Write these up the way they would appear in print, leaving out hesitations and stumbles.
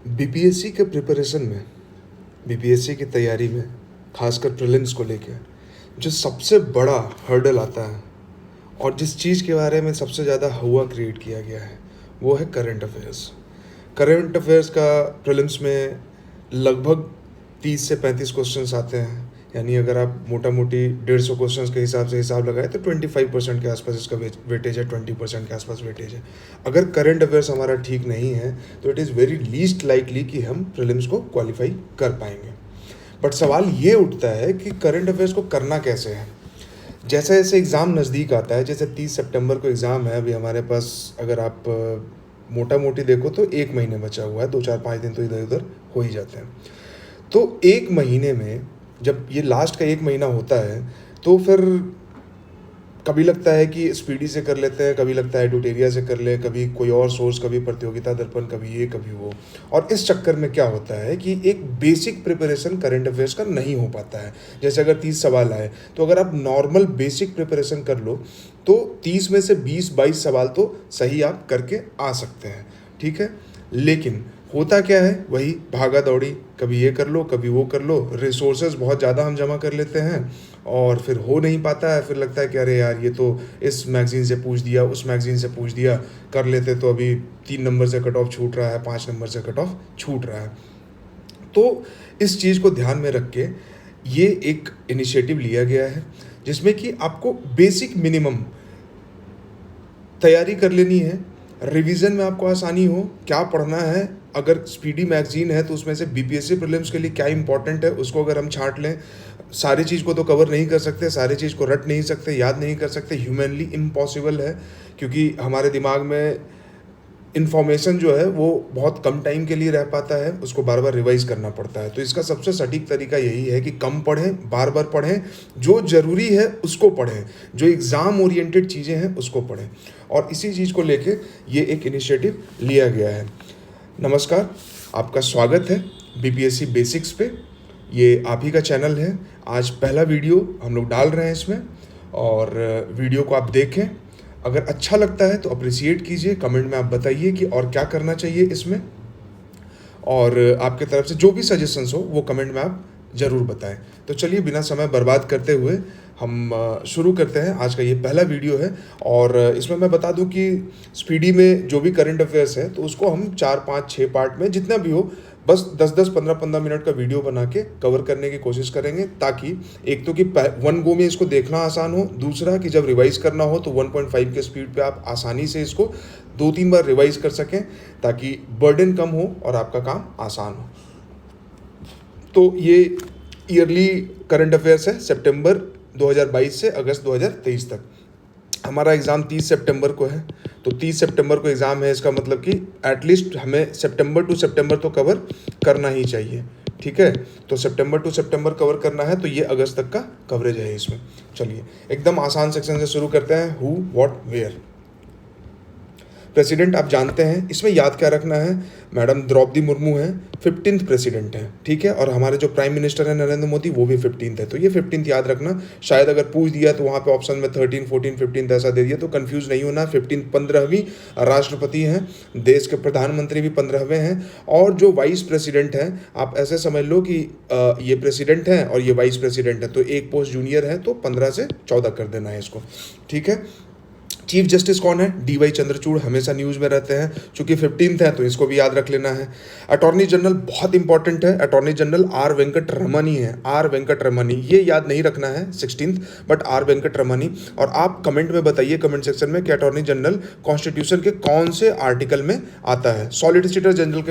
BPSC के preparation में, BPSC की तैयारी में, खासकर प्रीलिम्स को लेके जो सबसे बड़ा हर्डल आता है और जिस चीज़ के बारे में सबसे ज़्यादा हवा क्रिएट किया गया है वो है करंट अफेयर्स। करंट अफेयर्स का प्रीलिम्स में लगभग 30 से 35 क्वेश्चंस आते हैं, यानी अगर आप मोटा मोटी 150 क्वेश्चंस के हिसाब से हिसाब लगाए तो 25% के आसपास इसका वेटेज है, 20% के आसपास वेटेज है। अगर करंट अफेयर्स हमारा ठीक नहीं है तो it is very least likely कि हम प्रीलिम्स को क्वालिफाई कर पाएंगे। बट सवाल ये उठता है कि करंट अफेयर्स को करना कैसे है। जैसे जैसे एग्ज़ाम नज़दीक आता है, जैसे 30 सितंबर को एग्ज़ाम है, अभी हमारे पास अगर आप मोटा मोटी देखो तो 1 महीने बचा हुआ है, 2 4 5 दिन तो इधर उधर हो ही जाते हैं। तो 1 महीने में जब ये लास्ट का 1 महीना होता है तो फिर कभी लगता है कि स्पीडी से कर लेते हैं, कभी लगता है एडुटेरिया से कर ले, कभी कोई और सोर्स, कभी प्रतियोगिता दर्पण, कभी ये कभी वो। और इस चक्कर में क्या होता है कि एक बेसिक प्रिपरेशन करंट अफेयर्स का नहीं हो पाता है। जैसे अगर 30 सवाल आए तो अगर आप नॉर्मल बेसिक प्रिपरेशन कर लो तो 30 में से 20-22 सवाल तो सही आप करके आ सकते हैं, ठीक है। लेकिन होता क्या है, वही भागा दौड़ी, कभी ये कर लो कभी वो कर लो, रिसोर्सेज बहुत ज़्यादा हम जमा कर लेते हैं और फिर हो नहीं पाता है। फिर लगता है कि अरे यार ये तो इस मैगज़ीन से पूछ दिया, उस मैगज़ीन से पूछ दिया, कर लेते तो अभी 3 नंबर से कट ऑफ छूट रहा है, 5 नंबर से कट ऑफ छूट रहा है। तो इस चीज़ को ध्यान में रख के ये एक इनिशिएटिव लिया गया है जिसमें कि आपको बेसिक मिनिमम तैयारी कर लेनी है, रिवीजन में आपको आसानी हो, क्या पढ़ना है। अगर स्पीडी मैगजीन है तो उसमें से बीपीएससी प्रीलिम्स के लिए क्या इंपॉर्टेंट है उसको अगर हम छांट लें। सारी चीज़ को तो कवर नहीं कर सकते, सारी चीज़ को रट नहीं सकते, याद नहीं कर सकते, ह्यूमनली इम्पॉसिबल है, क्योंकि हमारे दिमाग में इन्फॉर्मेशन जो है वो बहुत कम टाइम के लिए रह पाता है, उसको बार बार रिवाइज करना पड़ता है। तो इसका सबसे सटीक तरीका यही है कि कम पढ़ें, बार बार पढ़ें, जो ज़रूरी है उसको पढ़ें, जो एग्ज़ाम ओरिएंटेड चीज़ें हैं उसको पढ़ें। और इसी चीज़ को लेके ये एक इनिशिएटिव लिया गया है। नमस्कार, आपका स्वागत है बीपीएससी बेसिक्स पे। ये आप ही का चैनल है। आज पहला वीडियो हम लोग डाल रहे हैं इसमें, और वीडियो को आप देखें। अगर अच्छा लगता है तो अप्रिसिएट कीजिए, कमेंट में आप बताइए कि और क्या करना चाहिए इसमें, और आपके तरफ से जो भी सजेशंस हो वो कमेंट में आप ज़रूर बताएं। तो चलिए बिना समय बर्बाद करते हुए हम शुरू करते हैं। आज का ये पहला वीडियो है और इसमें मैं बता दूं कि स्पीडी में जो भी करंट अफेयर्स है तो उसको हम 4-5-6 पार्ट में जितना भी हो बस 10-10, 15-15 मिनट का वीडियो बना के कवर करने की कोशिश करेंगे, ताकि एक तो कि वन गो में इसको देखना आसान हो, दूसरा कि जब रिवाइज करना हो तो 1.5 के स्पीड पे आप आसानी से इसको 2-3 बार रिवाइज कर सकें, ताकि बर्डन कम हो और आपका काम आसान हो। तो ये ईयरली करंट अफेयर्स है सितंबर 2022 से अगस्त 2023 तक। हमारा एग्ज़ाम 30 सितंबर को है, तो 30 सितंबर को एग्ज़ाम है, इसका मतलब कि एटलीस्ट हमें सितंबर टू सितंबर तो कवर करना ही चाहिए, ठीक है। तो सितंबर टू सितंबर कवर करना है, तो ये अगस्त तक का कवरेज है इसमें। चलिए एकदम आसान सेक्शन से शुरू करते हैं। Who, what, where. प्रेसिडेंट आप जानते हैं, इसमें याद क्या रखना है, मैडम द्रौपदी मुर्मू हैं, 15th प्रेसिडेंट हैं, ठीक है। और हमारे जो प्राइम मिनिस्टर हैं नरेंद्र मोदी, वो भी 15th है। तो ये 15th याद रखना। शायद अगर पूछ दिया तो वहाँ पे ऑप्शन में 13, 14, 15th ऐसा दे दिया, तो कंफ्यूज नहीं होना। 15th 15वीं राष्ट्रपति हैं, देश के प्रधानमंत्री भी 15वें हैं। और जो वाइस प्रेसिडेंट हैं, आप ऐसे समझ लो कि ये प्रेसिडेंट हैं और ये वाइस प्रेसिडेंट है, तो एक पोस्ट जूनियर है, तो 15 से 14 कर देना है इसको, ठीक है। चीफ जस्टिस कौन है, डीवाई चंद्रचूड़, हमेशा न्यूज़ में रहते हैं, चूंकि 15th है तो इसको भी याद रख लेना है। अटॉर्नी जनरल बहुत इंपॉर्टेंट है, अटॉर्नी जनरल आर वेंकट रमनी है, आर वेंकट रमनी, ये याद नहीं रखना है 16th, बट आर वेंकट रमनी। और आप कमेंट में बताइए, कमेंट सेक्शन में, कि अटॉर्नी जनरल कॉन्स्टिट्यूशन के कौन से आर्टिकल में आता है। सॉलिसिटर जनरल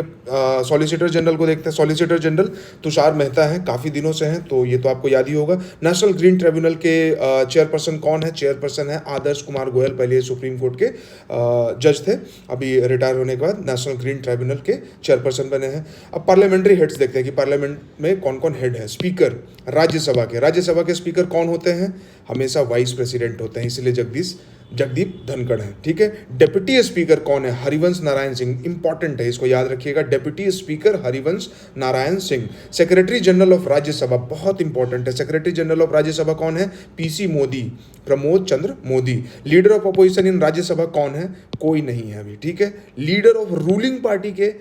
को देखते हैं। सॉलिसिटर जनरल तुषार मेहता है, काफ़ी दिनों से हैं, तो ये तो आपको याद ही होगा। नेशनल ग्रीन ट्रिब्यूनल के चेयरपर्सन कौन है, चेयरपर्सन है आदर्श कुमार गोयल, पहले सुप्रीम कोर्ट के जज थे, अभी रिटायर होने के बाद नेशनल ग्रीन ट्रिब्यूनल के चेयरपर्सन बने हैं। अब पार्लियामेंट्री हेड्स देखते हैं कि पार्लियामेंट में कौन कौन हेड है। स्पीकर राज्यसभा के स्पीकर कौन होते हैं, हमेशा वाइस प्रेसिडेंट होते हैं, इसलिए जगदीप धनखड़ है, ठीक है। डेप्यूटी स्पीकर कौन है, हरिवंश नारायण सिंह, इंपॉर्टेंट है, इसको याद रखिएगा, deputy speaker Harivansh Narayan Singh. Secretary general of Rajya Sabha बहुत इंपॉर्टेंट है, सेक्रेटरी जनरल ऑफ राज्यसभा कौन है, PC Modi, Pramod Chandra Modi. Leader of opposition in Rajya Sabha कौन है, कोई नहीं है अभी, ठीक है। लीडर ऑफ रूलिंग पार्टी के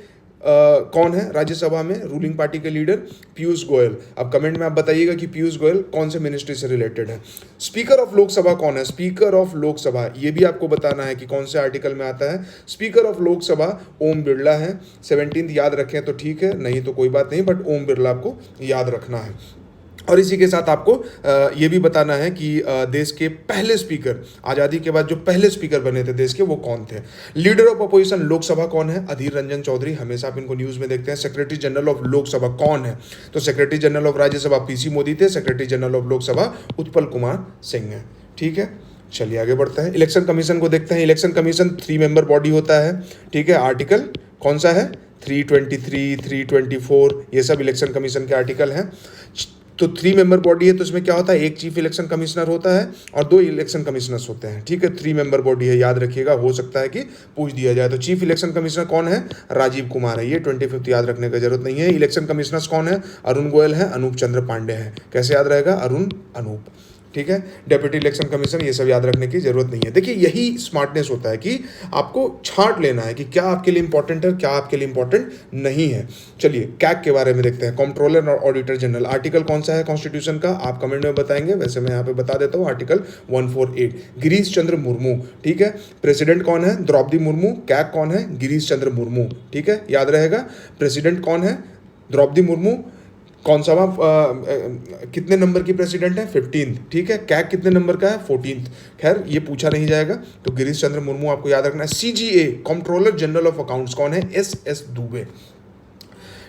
कौन है राज्यसभा में रूलिंग पार्टी के लीडर? पीयूष गोयल। अब कमेंट में आप बताइएगा कि पीयूष गोयल कौन से मिनिस्ट्री से रिलेटेड है। स्पीकर ऑफ लोकसभा कौन है? स्पीकर ऑफ लोकसभा, ये भी आपको बताना है कि कौन से आर्टिकल में आता है। स्पीकर ऑफ लोकसभा ओम बिरला है। 17 याद रखें तो ठीक है, नहीं तो कोई बात नहीं, बट ओम बिरला आपको याद रखना है। और इसी के साथ आपको ये भी बताना है कि देश के पहले स्पीकर, आज़ादी के बाद जो पहले स्पीकर बने थे देश के, वो कौन थे। लीडर ऑफ अपोजिशन लोकसभा कौन है? अधीर रंजन चौधरी, हमेशा आप इनको न्यूज़ में देखते हैं। सेक्रेटरी जनरल ऑफ लोकसभा कौन है? तो secretary general of Rajya Sabha PC Modi थे, secretary general of Lok Sabha Utpal Kumar Singh है। ठीक है, चलिए आगे बढ़ते हैं। इलेक्शन कमीशन को देखते हैं। इलेक्शन कमीशन 3 मेंबर बॉडी होता है। ठीक है, आर्टिकल कौन सा है? 323, 324, ये सब इलेक्शन कमीशन के आर्टिकल हैं। तो 3 मेंबर बॉडी है, तो इसमें क्या होता है? एक चीफ इलेक्शन कमिश्नर होता है और 2 इलेक्शन कमिश्नर्स होते हैं। ठीक है, 3 मेंबर बॉडी है, याद रखिएगा, हो सकता है कि पूछ दिया जाए। तो चीफ इलेक्शन कमिश्नर कौन है? राजीव कुमार है, ये 25 याद रखने की जरूरत नहीं है। इलेक्शन कमिश्नर्स कौन है? अरुण गोयल है, अनूप चंद्र पांडे हैं। कैसे याद रहेगा? अरुण, अनूप। ठीक है, डेप्यूटी इलेक्शन कमीशन, ये सब याद रखने की जरूरत नहीं है। देखिए, यही स्मार्टनेस होता है कि आपको छांट लेना है कि क्या आपके लिए इंपॉर्टेंट है, क्या आपके लिए इंपॉर्टेंट नहीं है। चलिए कैग के बारे में देखते हैं। कंट्रोलर और ऑडिटर जनरल, आर्टिकल कौन सा है कॉन्स्टिट्यूशन का? आप कमेंट में बताएंगे, वैसे मैं यहाँ पे बता देता हूँ, आर्टिकल 148। गिरीश चंद्र मुर्मू। ठीक है, प्रेसिडेंट कौन है? द्रौपदी मुर्मू। कैग कौन है? गिरीश चंद्र मुर्मू। ठीक है, याद रहेगा। प्रेसिडेंट कौन है? द्रौपदी मुर्मू। कौन सा कितने नंबर की प्रेसिडेंट है? 15। ठीक है, कैग कितने नंबर का है? 14। खैर, ये पूछा नहीं जाएगा, तो गिरीश चंद्र मुर्मू आपको याद रखना है। CGA, controller general of accounts, कौन है? एस दुबे।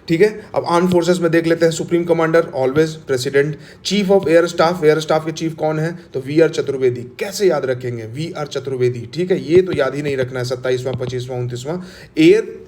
ठीक है, अब आर्म फोर्सेस में देख लेते हैं। Supreme commander always president. Chief of air staff, air staff के चीफ कौन है? तो वी आर चतुर्वेदी। कैसे याद रखेंगे? V R Chaturvedi. ठीक है, ये तो याद ही नहीं रखना है। 27वां, 25वां, 29वां। Air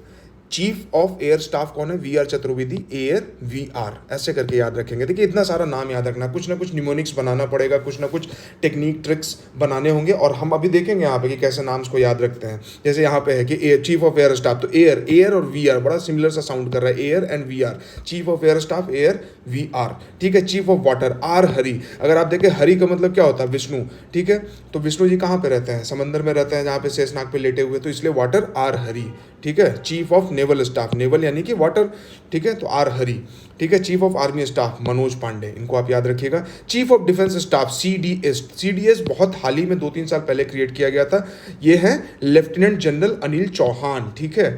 chief of air staff कौन है? V R Chaturvedi. Air V are, ऐसे करके याद रखेंगे। देखिए, इतना सारा नाम याद रखना, कुछ ना कुछ निमोनिक्स बनाना पड़ेगा, कुछ ना कुछ टेक्निक ट्रिक्स बनाने होंगे, और हम अभी देखेंगे यहाँ पे कि कैसे नाम्स को याद रखते हैं। जैसे यहाँ पे है कि air chief of air staff, तो एयर, एयर और वी आर बड़ा सिमिलर सा साउंड कर रहा है, air and V R. Chief of air staff, air V R. ठीक है, chief of water, R Hari. अगर आप देखें, हरि का मतलब क्या होता है? विष्णु। ठीक है, तो विष्णु जी कहाँ पे रहते हैं? समंदर में रहते हैं, जहाँ पे शेषनाग पे लेटे हुए, तो इसलिए वाटर, आर हरि। ठीक है, chief of naval staff, naval यानी कि वाटर। ठीक है, तो आर हरि। ठीक है, chief of army staff Manoj Pande, इनको आप याद रखिएगा। Chief of defence staff CDS, CDS बहुत हाल ही में 2-3 साल पहले क्रिएट किया गया था। ये है लेफ्टिनेंट जनरल अनिल चौहान। ठीक है,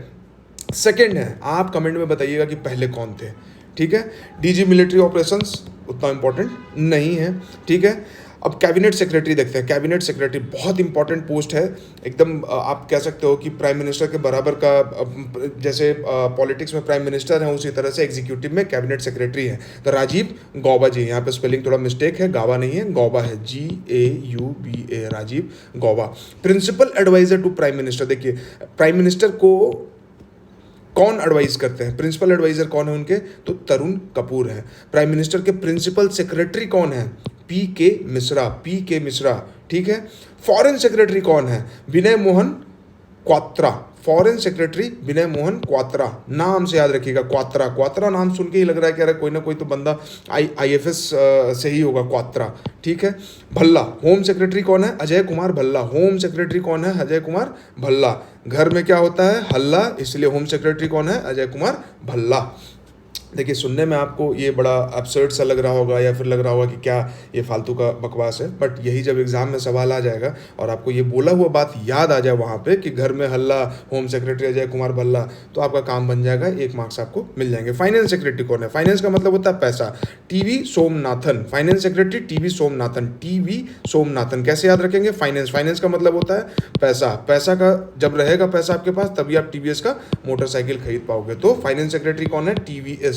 सेकंड है, आप कमेंट में बताइएगा कि पहले कौन थे। ठीक है, डीजी मिलिट्री ऑपरेशंस उतना इंपॉर्टेंट नहीं है। ठीक है, अब कैबिनेट सेक्रेटरी देखते हैं। कैबिनेट सेक्रेटरी बहुत इंपॉर्टेंट पोस्ट है, एकदम आप कह सकते हो कि प्राइम मिनिस्टर के बराबर का। जैसे पॉलिटिक्स में प्राइम मिनिस्टर है, उसी तरह से एग्जीक्यूटिव में कैबिनेट सेक्रेटरी है। तो राजीव गौबा जी, यहाँ पे स्पेलिंग थोड़ा मिस्टेक है, गावा नहीं है, गौबा है, GAUBA, Rajiv Gauba. Principal adviser to prime minister, देखिए प्राइम मिनिस्टर को कौन एडवाइस करते हैं? प्रिंसिपल एडवाइजर कौन है उनके? तो तरुण कपूर है। प्राइम मिनिस्टर के प्रिंसिपल सेक्रेटरी कौन है? PK Mishra, PK Mishra. ठीक है, फॉरेन सेक्रेटरी कौन है? विनय मोहन क्वात्रा। फॉरेन सेक्रेटरी विनय मोहन क्वात्रा, नाम से याद रखिएगा, क्वात्रा। क्वात्रा नाम सुन के ही लग रहा है कि अरे कोई ना कोई तो बंदा IFS से ही होगा, क्वात्रा। ठीक है, भल्ला, होम सेक्रेटरी कौन है? अजय कुमार भल्ला। होम सेक्रेटरी कौन है? अजय कुमार भल्ला। घर में क्या होता है? हल्ला, इसलिए होम सेक्रेटरी कौन है? अजय कुमार भल्ला। देखिए, सुनने में आपको ये बड़ा एब्सर्ड सा लग रहा होगा, या फिर लग रहा होगा कि क्या ये फालतू का बकवास है, बट यही जब एग्जाम में सवाल आ जाएगा और आपको ये बोला हुआ बात याद आ जाए वहाँ पे कि घर में हल्ला, होम सेक्रेटरी अजय कुमार भल्ला, तो आपका काम बन जाएगा, 1 मार्क्स आपको मिल जाएंगे। फाइनेंस सेक्रेटरी कौन है? फाइनेंस का मतलब होता है पैसा, TV Somanathan. Finance secretary TV Somanathan, TV Somanathan. कैसे याद रखेंगे? फाइनेंस, फाइनेंस का मतलब होता है पैसा। पैसा का जब रहेगा पैसा आपके पास, तभी आप TVS का मोटरसाइकिल खरीद पाओगे। तो फाइनेंस सेक्रेटरी कौन है?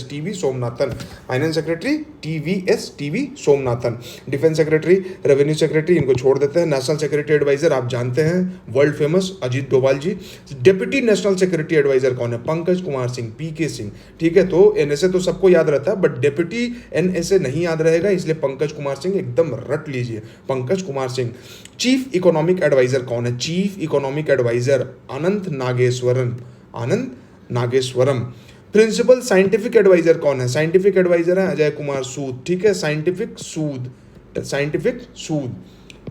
TV Somanathan. Finance secretary TV Somanathan. Defence secretary, revenue secretary, इनको छोड़ देते हैं। नेशनल सिक्योरिटी एडवाइजर आप जानते हैं, वर्ल्ड फेमस अजीत डोभाल जी। डिप्टी नेशनल सिक्योरिटी एडवाइजर कौन है? पंकज कुमार सिंह, PK सिंह। ठीक है, तो NSA तो सबको याद रहता है, बट डिप्टी NSA नहीं याद रहेगा, इसलिए पंकज कुमार सिंह एकदम रट लीजिए, Pankaj Kumar Singh. Chief economic adviser कौन है? Chief economic adviser Anant Nageswaran, Anand Nageswaram. Principal scientific adviser कौन है? साइंटिफिक एडवाइजर है अजय कुमार सूद। ठीक है, scientific Sood, scientific Sood,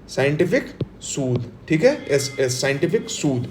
scientific Sood. ठीक है, SS scientific Sood.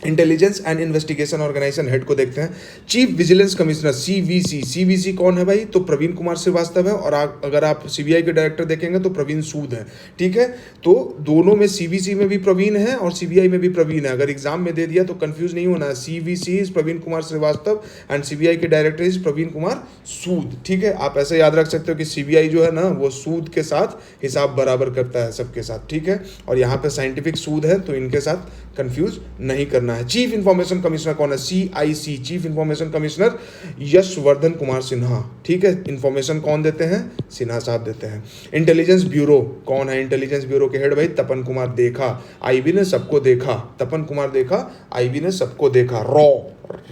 Intelligence and investigation organisation head को देखते हैं, chief vigilance commissioner CVC. CVC कौन है भाई? तो प्रवीण कुमार श्रीवास्तव है, और अगर आप सीबीआई के डायरेक्टर देखेंगे तो प्रवीण सूद है। ठीक है, तो दोनों में सीवीसी में भी प्रवीण है और सीबीआई में भी प्रवीण है। अगर एग्जाम में दे दिया तो कंफ्यूज नहीं होना है, CVC is Praveen Kumar Srivastava and CBI के डायरेक्टर इज प्रवीण कुमार सूद। ठीक है, आप ऐसे याद रख सकते हो कि सीबीआई जो है ना वो सूद के साथ हिसाब बराबर करता है सबके साथ। ठीक है, और यहाँ पे साइंटिफिक सूद है तो इनके साथ कंफ्यूज नहीं करना है। चीफ इंफॉर्मेशन कमिश्नर कौन है? CIC, chief information commissioner Yashwardhan Kumar Sinha. ठीक है, इंफॉर्मेशन कौन देते हैं? सिन्हा साहब देते हैं। इंटेलिजेंस ब्यूरो कौन है? इंटेलिजेंस ब्यूरो के हेड भाई तपन कुमार देखा। आईबी ने सबको देखा, तपन कुमार देखा, आईबी ने सबको देखा। Raw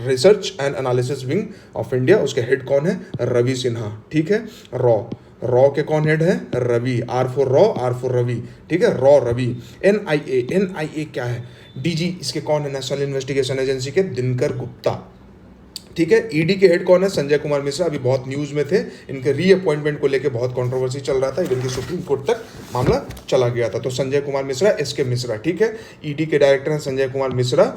research and analysis wing of India, उसके हेड कौन है? रवि सिन्हा। ठीक है, रॉ के कौन हेड है? रवि। आर फॉर रॉ, आर फॉर रवि। ठीक है, रॉ रवि। एनआईए, एनआईए क्या है? डीजी इसके कौन है? नेशनल इन्वेस्टिगेशन एजेंसी के दिनकर गुप्ता। ठीक है, ईडी के हेड कौन है? संजय कुमार मिश्रा। अभी बहुत न्यूज में थे, इनके रीअपॉइंटमेंट को लेकर बहुत कंट्रोवर्सी चल रहा था, इवन की सुप्रीम कोर्ट तक मामला चला गया था। तो संजय कुमार मिश्रा, एसके मिश्रा। ठीक है, ईडी के डायरेक्टर हैं संजय कुमार मिश्रा।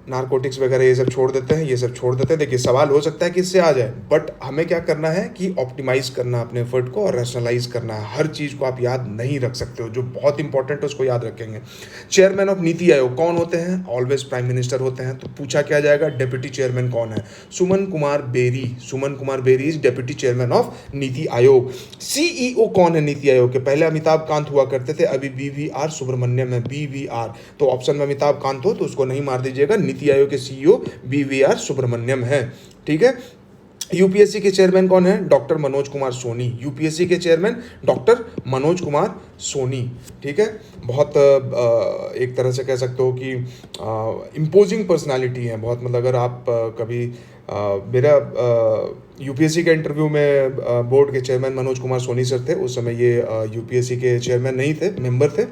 नारकोटिक्स वगैरह ये सब छोड़ देते हैं, ये सब छोड़ देते हैं। देखिए सवाल हो सकता है कि इससे आ जाए, बट हमें क्या करना है कि ऑप्टिमाइज करना अपने एफर्ट को और रैशनलाइज करना है। हर चीज़ को आप याद नहीं रख सकते हो, जो बहुत इंपॉर्टेंट है उसको याद रखेंगे। चेयरमैन ऑफ नीति आयोग कौन होते हैं? ऑलवेज प्राइम मिनिस्टर होते हैं। तो पूछा क्या जाएगा? डेप्यूटी चेयरमैन कौन है? Suman Kumar Beri. Suman Kumar Beri is deputy chairman of NITI Aayog. CEO कौन है नीति आयोग के? पहले अमिताभ कांत हुआ करते थे, अभी बीवीआर सुब्रमण्यम है, बीवीआर। तो ऑप्शन में अमिताभ कांत हो तो उसको नहीं मार दीजिएगा। नीति आयोग के सीईओ बीवीआर सुब्रमण्यम है। ठीक है, यूपीएससी के चेयरमैन कौन है? डॉक्टर मनोज कुमार सोनी। यूपीएससी के चेयरमैन डॉक्टर मनोज कुमार सोनी। ठीक है, बहुत एक तरह से कह सकते हो कि इम्पोजिंग पर्सनालिटी है बहुत। मतलब अगर आप कभी मेरा यूपीएससी के इंटरव्यू में बोर्ड के चेयरमैन मनोज कुमार सोनी सर थे, उस समय ये यूपीएससी के चेयरमैन नहीं थे, मेंबर थे,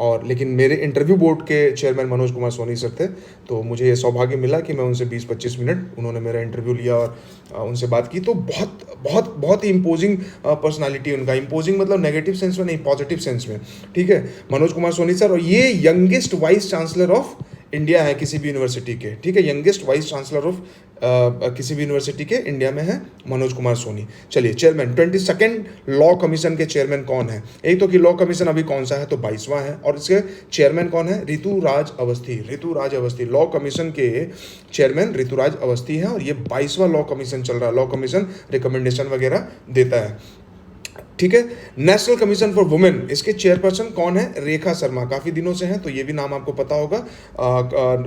और लेकिन मेरे इंटरव्यू बोर्ड के चेयरमैन मनोज कुमार सोनी सर थे। तो मुझे ये सौभाग्य मिला कि मैं उनसे 20-25 मिनट उन्होंने मेरा इंटरव्यू लिया और उनसे बात की। तो बहुत बहुत बहुत ही इम्पोजिंग पर्सनालिटी उनका। इम्पोजिंग मतलब नेगेटिव सेंस में नहीं, पॉजिटिव सेंस में। ठीक है, मनोज कुमार सोनी सर, और ये youngest vice chancellor of India है किसी भी यूनिवर्सिटी के। ठीक है, यंगेस्ट वाइस चांसलर ऑफ किसी भी यूनिवर्सिटी के इंडिया में है मनोज कुमार सोनी। चलिए, चेयरमैन 22nd लॉ कमीशन के चेयरमैन कौन है? एक तो कि लॉ कमीशन अभी कौन सा है? तो 22वां है, और इसके चेयरमैन कौन है? ऋतुराज अवस्थी। ऋतुराज अवस्थी लॉ कमीशन के चेयरमैन ऋतुराज अवस्थी है, और ये 22वां लॉ कमीशन चल रहा है। लॉ कमीशन रिकमेंडेशन वगैरह देता है। ठीक है, नेशनल कमीशन फॉर वुमेन, इसके चेयरपर्सन कौन है? रेखा शर्मा। काफी दिनों से हैं तो ये भी नाम आपको पता होगा।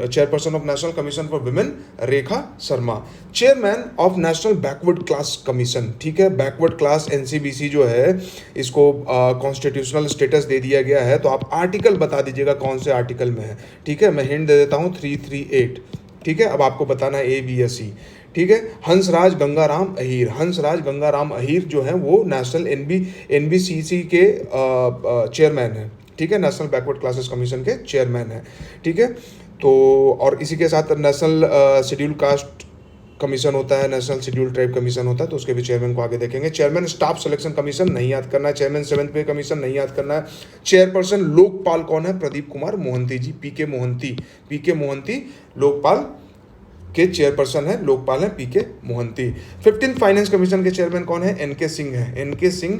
Chairperson of national commission for women Rekha Sharma. Chairman of national backward class commission. ठीक है, बैकवर्ड क्लास एनसीबीसी जो है इसको कॉन्स्टिट्यूशनल स्टेटस दे दिया गया है। तो आप आर्टिकल बता दीजिएगा कौन से आर्टिकल में है। ठीक है, मैं हिंट दे देता हूँ, 338। ठीक है, अब आपको बताना है ए बी या सी। ठीक है, हंसराज गंगाराम अहीर। हंसराज गंगाराम अहीर जो है वो नेशनल एनबीसीसी के चेयरमैन है। ठीक है, नेशनल बैकवर्ड क्लासेस कमीशन के चेयरमैन है। ठीक है, तो और इसी के साथ नेशनल शेड्यूल कास्ट कमीशन होता है, नेशनल शेड्यूल ट्राइब कमीशन होता है, तो उसके भी चेयरमैन को आगे देखेंगे। चेयरमैन स्टाफ सिलेक्शन कमीशन नहीं याद करना है। चेयरमैन 7th पे कमीशन नहीं याद करना है। चेयरपर्सन लोकपाल कौन है? प्रदीप कुमार मोहंती जी। पीके मोहंती, पीके मोहंती लोकपाल के चेयरपर्सन है, लोकपाल है पीके मोहंती। 15th फाइनेंस कमीशन के चेयरमैन कौन है? एनके सिंह है। एनके सिंह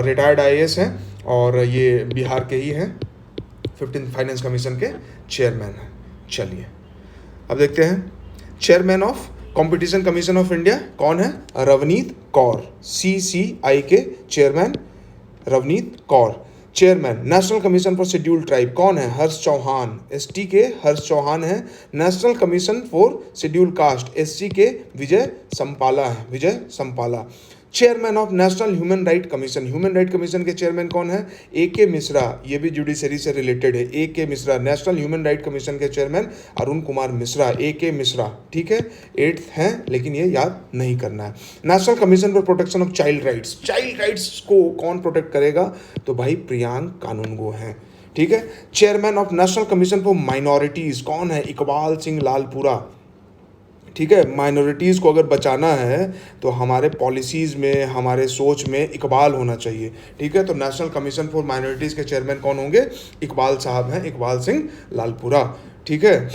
रिटायर्ड आईएएस हैं और ये बिहार के ही हैं। 15th फाइनेंस कमीशन के चेयरमैन हैं। चलिए अब देखते हैं chairman of competition commission of India कौन है? रवनीत कौर। सीसीआई के chairman Ravneet Kaur. Chairman national commission for schedule tribe कौन है? हर्ष चौहान। एसटी के हर्ष चौहान है। National commission for schedule caste SC के विजय संपाला है, Vijay Sampla. Chairman of national human right commission, human right commission के चेयरमैन कौन है? ए के मिश्रा। ये भी जुडिशरी से रिलेटेड है। ए के Mishra. National human right commission के चेयरमैन अरुण कुमार मिश्रा। ए के मिश्रा। ठीक है, 8th है लेकिन ये याद नहीं करना है। National commission for protection of child rights, child rights को कौन प्रोटेक्ट करेगा? तो भाई प्रियांक कानूनगो हैं। ठीक है, chairman of national commission for minorities कौन है? इकबाल सिंह लालपुरा। ठीक है, माइनॉरिटीज़ को अगर बचाना है तो हमारे पॉलिसीज़ में, हमारे सोच में इकबाल होना चाहिए। ठीक है, तो नेशनल कमीशन फॉर माइनॉरिटीज़ के चेयरमैन कौन होंगे? इकबाल साहब हैं, इकबाल सिंह लालपुरा। ठीक है।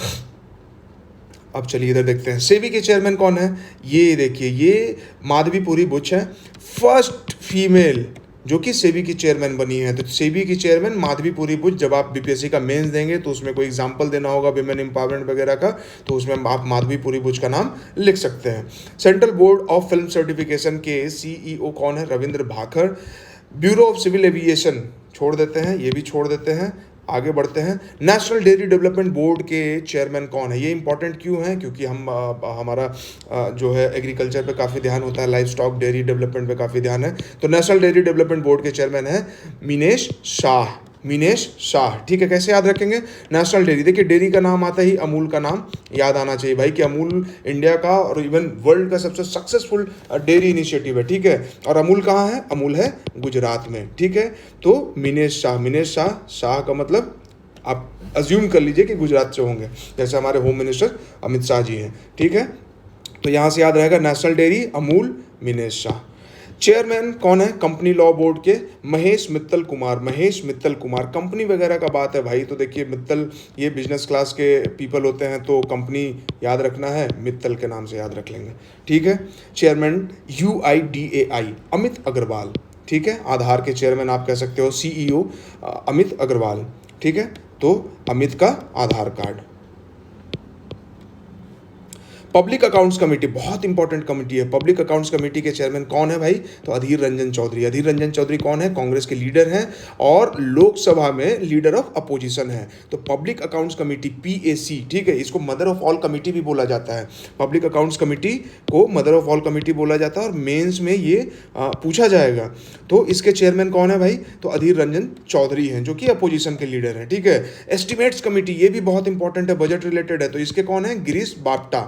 अब चलिए इधर देखते हैं सेबी के चेयरमैन कौन है। ये देखिए, ये माधवीपुरी बुच है, फर्स्ट फीमेल जो कि सेबी की चेयरमैन बनी है। तो सेबी की चेयरमैन माधवीपुरी बुच। जब आप बीपीएससी का मेंस देंगे तो उसमें कोई एग्जांपल देना होगा विमेन एम्पावरमेंट वगैरह का, तो उसमें आप माधवीपुरी बुच का नाम लिख सकते हैं। Central board of film certification के सीईओ कौन है? Ravinder Bhakar. Bureau of civil aviation छोड़ देते हैं, ये भी छोड़ देते हैं, आगे बढ़ते हैं। नेशनल डेयरी डेवलपमेंट बोर्ड के चेयरमैन कौन है? ये इंपॉर्टेंट क्यों है? क्योंकि हमारा जो है एग्रीकल्चर पे काफ़ी ध्यान होता है, लाइफ स्टॉक डेयरी डेवलपमेंट पे काफ़ी ध्यान है। तो नेशनल डेयरी डेवलपमेंट बोर्ड के चेयरमैन है मीनेश शाह। मीनेश शाह, ठीक है। कैसे याद रखेंगे? नेशनल डेयरी, देखिए डेयरी का नाम आता ही अमूल का नाम याद आना चाहिए भाई, कि अमूल इंडिया का और इवन वर्ल्ड का सबसे सक्सेसफुल डेयरी इनिशिएटिव है, ठीक है। और अमूल कहाँ है? अमूल है गुजरात में, ठीक है। तो मीनेश शाह, मीनेश शाह, शाह का मतलब आप अज्यूम कर लीजिए कि गुजरात से होंगे, जैसे हमारे होम मिनिस्टर अमित शाह जी हैं, ठीक है। तो यहाँ से याद रहेगा national dairy, Amul, Minesh Shah. Chairman कौन है कंपनी लॉ बोर्ड के? महेश मित्तल कुमार। महेश मित्तल कुमार, कंपनी वगैरह का बात है भाई, तो देखिए मित्तल ये बिजनेस क्लास के पीपल होते हैं, तो कंपनी याद रखना है मित्तल के नाम से याद रख लेंगे, ठीक है। चेयरमैन UIDAI अमित अग्रवाल, ठीक है। आधार के चेयरमैन आप कह सकते हो CEO अमित अग्रवाल, ठीक है। तो अमित का आधार कार्ड। पब्लिक अकाउंट्स कमेटी बहुत इंपॉर्टेंट कमेटी है। पब्लिक अकाउंट्स कमेटी के चेयरमैन कौन है भाई? तो अधीर रंजन चौधरी। अधीर रंजन चौधरी कौन है? कांग्रेस के लीडर हैं और लोकसभा में लीडर ऑफ अपोजिशन है। तो पब्लिक अकाउंट्स कमेटी PAC, ठीक है, इसको मदर ऑफ ऑल कमेटी भी बोला जाता है। पब्लिक अकाउंट्स कमेटी को मदर ऑफ ऑल कमेटी बोला जाता है और मेंस में ये पूछा जाएगा। तो इसके चेयरमैन कौन है भाई? तो अधीर रंजन चौधरी हैं, जो कि अपोजिशन के लीडर हैं, ठीक है। एस्टिमेट्स कमेटी, ये भी बहुत इंपॉर्टेंट है, बजट रिलेटेड है, तो इसके कौन है? Girish Bapta.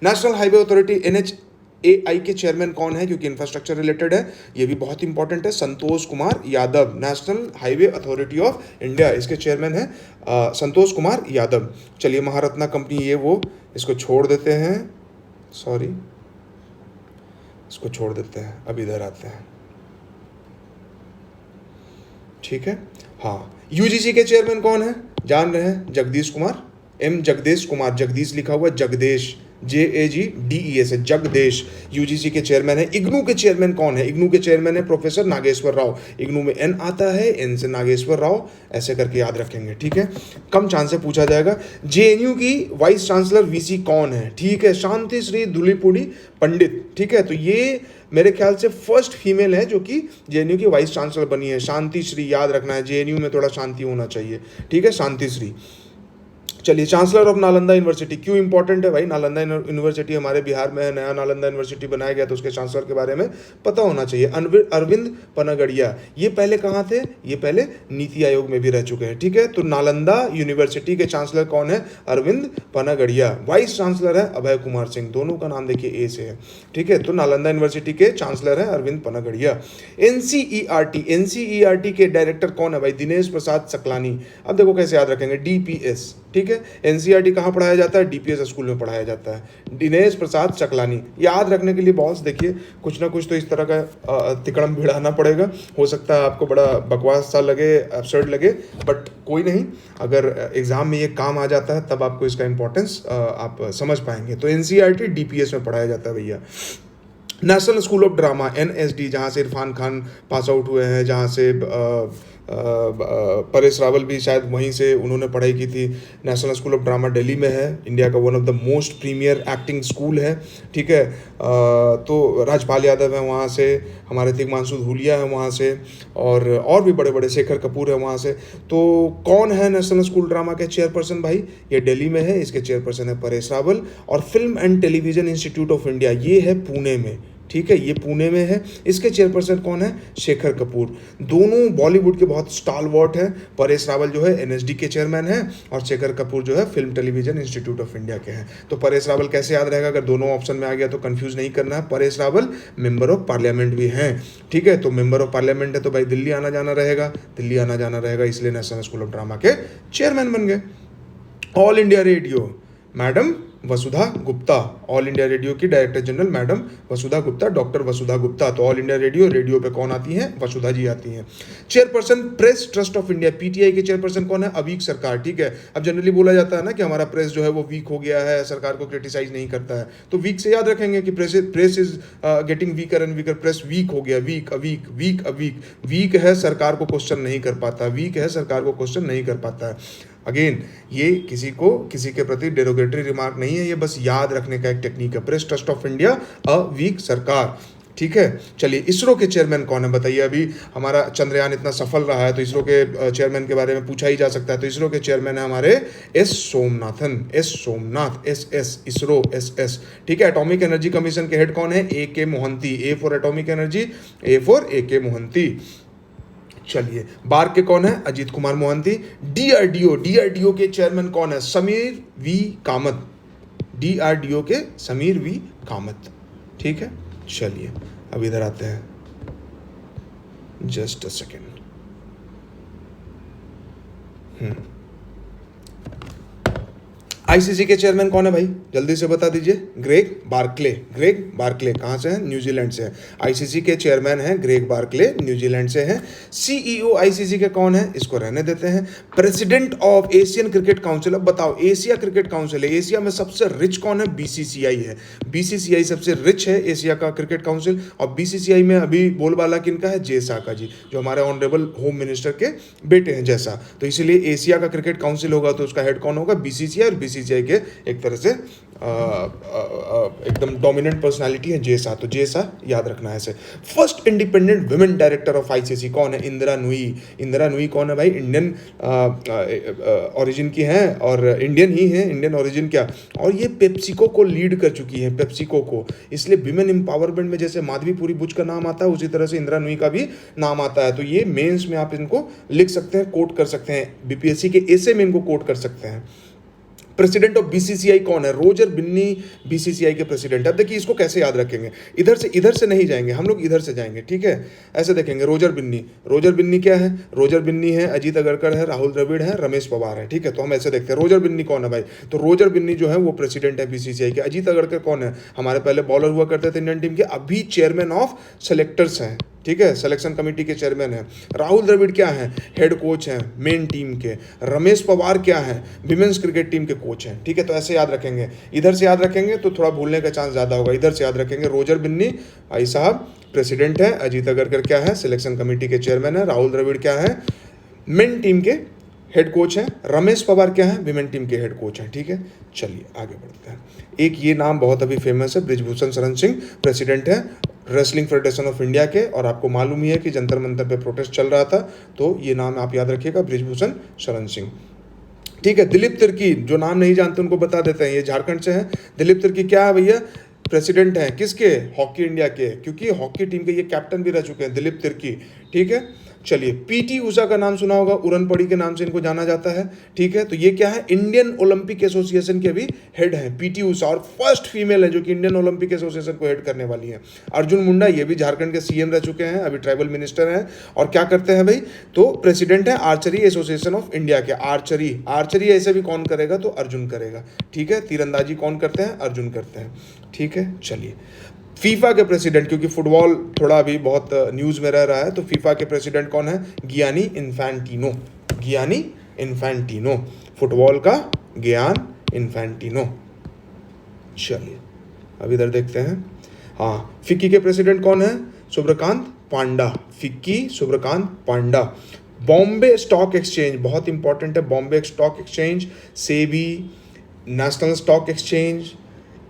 National highway authority NHAI के चेयरमैन कौन है? क्योंकि इंफ्रास्ट्रक्चर रिलेटेड है, ये भी बहुत इंपॉर्टेंट है, Santosh Kumar Yadav. National highway authority of India, इसके चेयरमैन है संतोष कुमार यादव। चलिए महारत्ना कंपनी, ये वो, इसको छोड़ देते हैं, सॉरी इसको छोड़ देते हैं, अब इधर आते हैं, ठीक है। हाँ, UGC के चेयरमैन कौन है? जान रहे हैं, जगदीश कुमार, जगदेश कुमार, जगदीश लिखा हुआ, जगदेश, JAGDES है, जगदेश UGC के चेयरमैन है। इग्नू के चेयरमैन कौन है? इग्नू के चेयरमैन है प्रोफेसर नागेश्वर राव। इग्नू में N आता है, N से नागेश्वर राव, ऐसे करके याद रखेंगे, ठीक है। कम चांस से पूछा जाएगा। JNU की वाइस चांसलर VC कौन है? ठीक है, शांति श्री धुलीपुड़ी पंडित, ठीक है। तो ये मेरे ख्याल से फर्स्ट फीमेल है जो कि JNU की वाइस चांसलर बनी है। शांति श्री याद रखना है, JNU में थोड़ा शांति होना चाहिए, ठीक है, शांति श्री। चलिए, चांसलर ऑफ नालंदा यूनिवर्सिटी क्यों इंपॉर्टेंट है भाई? नालंदा यूनिवर्सिटी हमारे बिहार में है, नया नालंदा यूनिवर्सिटी बनाया गया, तो उसके चांसलर के बारे में पता होना चाहिए। अरविंद पनागड़िया, ये पहले कहाँ थे? ये पहले नीति आयोग में भी रह चुके हैं, ठीक है। तो नालंदा यूनिवर्सिटी के चांसलर कौन है? अरविंद पनागड़िया। वाइस चांसलर है अभय कुमार सिंह, दोनों का नाम देखिए A से है, ठीक है। तो नालंदा यूनिवर्सिटी के चांसलर है अरविंद पनागड़िया। NCERT के डायरेक्टर कौन है भाई? दिनेश प्रसाद सकलानी। अब देखो कैसे याद रखेंगे, DPS, ठीक है। NCERT कहाँ पढ़ाया जाता है? DPS स्कूल में पढ़ाया जाता है। दिनेश प्रसाद सकलानी, याद रखने के लिए बॉस देखिए कुछ ना कुछ तो इस तरह का तिकड़म भिड़ाना पड़ेगा। हो सकता है आपको बड़ा बकवास सा लगे, एब्सर्ड लगे, बट कोई नहीं, अगर एग्जाम में ये काम आ जाता है तब आपको इसका इंपॉर्टेंस आप समझ पाएंगे। तो NCERT DPS में पढ़ाया जाता है भैया। National school of drama NSD, जहाँ से इरफान खान पास आउट हुए हैं, जहाँ से परेश रावल भी शायद वहीं से उन्होंने पढ़ाई की थी। National school of drama Delhi में है, इंडिया का one of the most premier acting school है, ठीक है। तो राजपाल यादव है वहाँ से, हमारे तिग्मांशु धूलिया है वहाँ से, और भी बड़े बड़े, शेखर कपूर है वहाँ से। तो कौन है नेशनल स्कूल ड्रामा के चेयरपर्सन भाई? ये दिल्ली में है, इसके चेयरपर्सन है परेश रावल। और film and television institute of India, ये है पुणे में, ठीक है, ये पुणे में है, इसके चेयरपर्सन कौन है? शेखर कपूर। दोनों बॉलीवुड के बहुत स्टालवर्ट हैं। परेश रावल जो है NSD के चेयरमैन हैं और शेखर कपूर जो है film television institute of India के हैं। तो परेश रावल कैसे याद रहेगा? अगर दोनों ऑप्शन में आ गया तो कंफ्यूज नहीं करना है। Paresh Rawal member of parliament भी हैं, ठीक है। तो मेंबर ऑफ पार्लियामेंट है तो भाई दिल्ली आना जाना रहेगा, दिल्ली आना जाना रहेगा, इसलिए नेशनल स्कूल ऑफ ड्रामा के चेयरमैन बन गए। ऑल इंडिया रेडियो, मैडम वसुधा गुप्ता, ऑल इंडिया रेडियो की डायरेक्टर जनरल मैडम वसुधा गुप्ता, डॉक्टर वसुधा गुप्ता। तो ऑल इंडिया रेडियो पे कौन आती हैं? वसुधा जी आती हैं। Chairperson press trust of India, PTI के चेयरपर्सन कौन है? अवीक सरकार। ठीक है, अब जनरली बोला जाता है ना कि हमारा प्रेस जो है वो वीक हो गया है, सरकार को क्रिटिसाइज नहीं करता है, तो वीक से याद रखेंगे कि press is getting weaker and weaker, press weak हो गया, weak Avik weak Avik, weak है सरकार को क्वेश्चन नहीं कर पाता, वीक है सरकार को क्वेश्चन नहीं कर पाता है। अगेन ये किसी के प्रति डेरोगेटरी रिमार्क नहीं है, ये बस याद रखने का एक टेक्निक है। Press trust of India Avik Sarkar. ठीक है, चलिए इसरो के चेयरमैन कौन है बताइए। अभी हमारा चंद्रयान इतना सफल रहा है तो इसरो के चेयरमैन के बारे में पूछा ही जा सकता है। तो इसरो के चेयरमैन है हमारे S Somanathan, S Somnath, S ISRO S. ठीक है, एटॉमिक एनर्जी कमीशन के हेड कौन है? ए के Mohanty, A for atomic energy, A for a के मोहंती। चलिए बार्क के कौन है? अजीत कुमार मोहंती। डीआरडीओ के चेयरमैन कौन है? समीर वी कामत, डीआरडीओ के समीर वी कामत। ठीक है, चलिए अब इधर आते हैं, जस्ट अ सेकेंड। आईसीसी के चेयरमैन कौन है भाई? जल्दी से बता दीजिए। Greg Barclay. ग्रेग बार्कले कहाँ से हैं? न्यूजीलैंड से हैं। आईसीसी के चेयरमैन हैं ग्रेग बार्कले, न्यूजीलैंड से हैं। सीईओ आईसीसी के कौन है? इसको रहने देते हैं। President of Asian cricket council, अब बताओ एशिया क्रिकेट काउंसिल है, एशिया में सबसे रिच कौन है? बीसीसीआई है। बीसीसीआई सबसे रिच है एशिया का क्रिकेट काउंसिल। और बीसीसीआई में अभी बोलबाला किनका है? जय साका जी, जो हमारे ऑनरेबल होम मिनिस्टर के बेटे हैं जैसा। तो इसीलिए एशिया का क्रिकेट काउंसिल होगा तो उसका हेड कौन होगा? बीसीसीआई। और बीसीसीआई के एक तरह से एकदम डोमिनेंट पर्सनालिटी है जेसा, तो जेसा याद रखना है ऐसे। First independent women director of ICC कौन है? इंदिरा नूई। इंदिरा नूई कौन है भाई? इंडियन ओरिजिन की हैं और इंडियन ही हैं, इंडियन ओरिजिन क्या, और ये पेप्सिको को लीड कर चुकी है, पेप्सिको को। इसलिए विमेन एम्पावरमेंट में जैसे माधवी पुरी बुच का नाम आता है उसी तरह से इंदिरा नूई का भी नाम आता है। तो ये मेंस में आप इनको लिख सकते हैं, कोट कर सकते हैं, बीपीएससी के एसे में इनको कोट कर सकते हैं। प्रेसिडेंट ऑफ बीसीसीआई कौन है? रोजर बिन्नी बीसीसीआई के प्रेसिडेंट। अब देखिए इसको कैसे याद रखेंगे, इधर से नहीं जाएंगे हम लोग, इधर से जाएंगे। ठीक है, ऐसे देखेंगे रोजर बिन्नी। रोजर बिन्नी क्या है? रोजर बिन्नी है अजीत अगरकर है, राहुल द्रविड़ है, रमेश पवार है। ठीक है, तो हम ऐसे देखते हैं रोजर बिन्नी कौन है भाई? तो रोजर बिन्नी जो है वो प्रेसिडेंट है बीसीसीआई के। अजीत अगरकर कौन है? हमारे पहले बॉलर हुआ करते थे इंडियन टीम के, अभी चेयरमैन ऑफ सेलेक्टर्स हैं। ठीक है, सिलेक्शन कमेटी के चेयरमैन हैं। राहुल द्रविड़ क्या हैं? हेड कोच हैं मेन टीम के। रमेश पवार क्या हैं? विमेंस क्रिकेट टीम के कोच हैं। ठीक है, तो ऐसे याद रखेंगे। इधर से याद रखेंगे तो थोड़ा भूलने का चांस ज़्यादा होगा, इधर से याद रखेंगे। रोजर बिन्नी भाई साहब प्रेसिडेंट है, अजीत अगरकर क्या है? सिलेक्शन कमेटी के चेयरमैन है, राहुल द्रविड़ क्या है? मेन टीम के हेड कोच हैं, रमेश पवार क्या है? विमेन टीम के हेड कोच हैं। ठीक है, चलिए आगे बढ़ते हैं। एक ये नाम बहुत अभी फेमस है, बृजभूषण शरण सिंह, प्रेसिडेंट है रेसलिंग फेडरेशन ऑफ इंडिया के, और आपको मालूम ही है कि जंतर मंतर पे प्रोटेस्ट चल रहा था, तो ये नाम आप याद रखिएगा, बृजभूषण शरण सिंह। ठीक है, दिलीप तिर्की, जो नाम नहीं जानते उनको बता देते हैं, ये झारखंड से हैं। दिलीप तिर्की क्या है भैया? प्रेसिडेंट हैं किसके? हॉकी इंडिया के, क्योंकि हॉकी टीम के ये कैप्टन भी रह चुके हैं दिलीप तिर्की। ठीक है, चलिए पीटी उषा का नाम सुना होगा, उड़न पड़ी के नाम से इनको जाना जाता है। ठीक है, तो ये क्या है? इंडियन ओलंपिक एसोसिएशन के भी हेड हैं पीटी उषा, और फर्स्ट फीमेल है जो कि इंडियन ओलंपिक एसोसिएशन को हेड करने वाली है। अर्जुन मुंडा, ये भी झारखंड के सीएम रह चुके हैं, अभी ट्राइबल मिनिस्टर हैं, और क्या करते हैं भाई? तो प्रेसिडेंट है आर्चरी एसोसिएशन ऑफ इंडिया के। आर्चरी ऐसे भी कौन करेगा? तो अर्जुन करेगा। ठीक है, तीरंदाजी कौन करते हैं? अर्जुन करते हैं। ठीक है, चलिए फीफा के प्रेसिडेंट, क्योंकि फुटबॉल थोड़ा अभी बहुत न्यूज़ में रह रहा है, तो फीफा के प्रेसिडेंट कौन है? गियानी इन्फैंटिनो। गियानी इन्फैंटिनो, फुटबॉल का गियान इन्फैंटिनो। चलिए अब इधर देखते हैं। हाँ, फिक्की के प्रेसिडेंट कौन है? सूर्यकांत पांडा। फिक्की सूर्यकांत पांडा। बॉम्बे स्टॉक एक्सचेंज बहुत इंपॉर्टेंट है, Bombay stock exchange, SEBI, national stock exchange,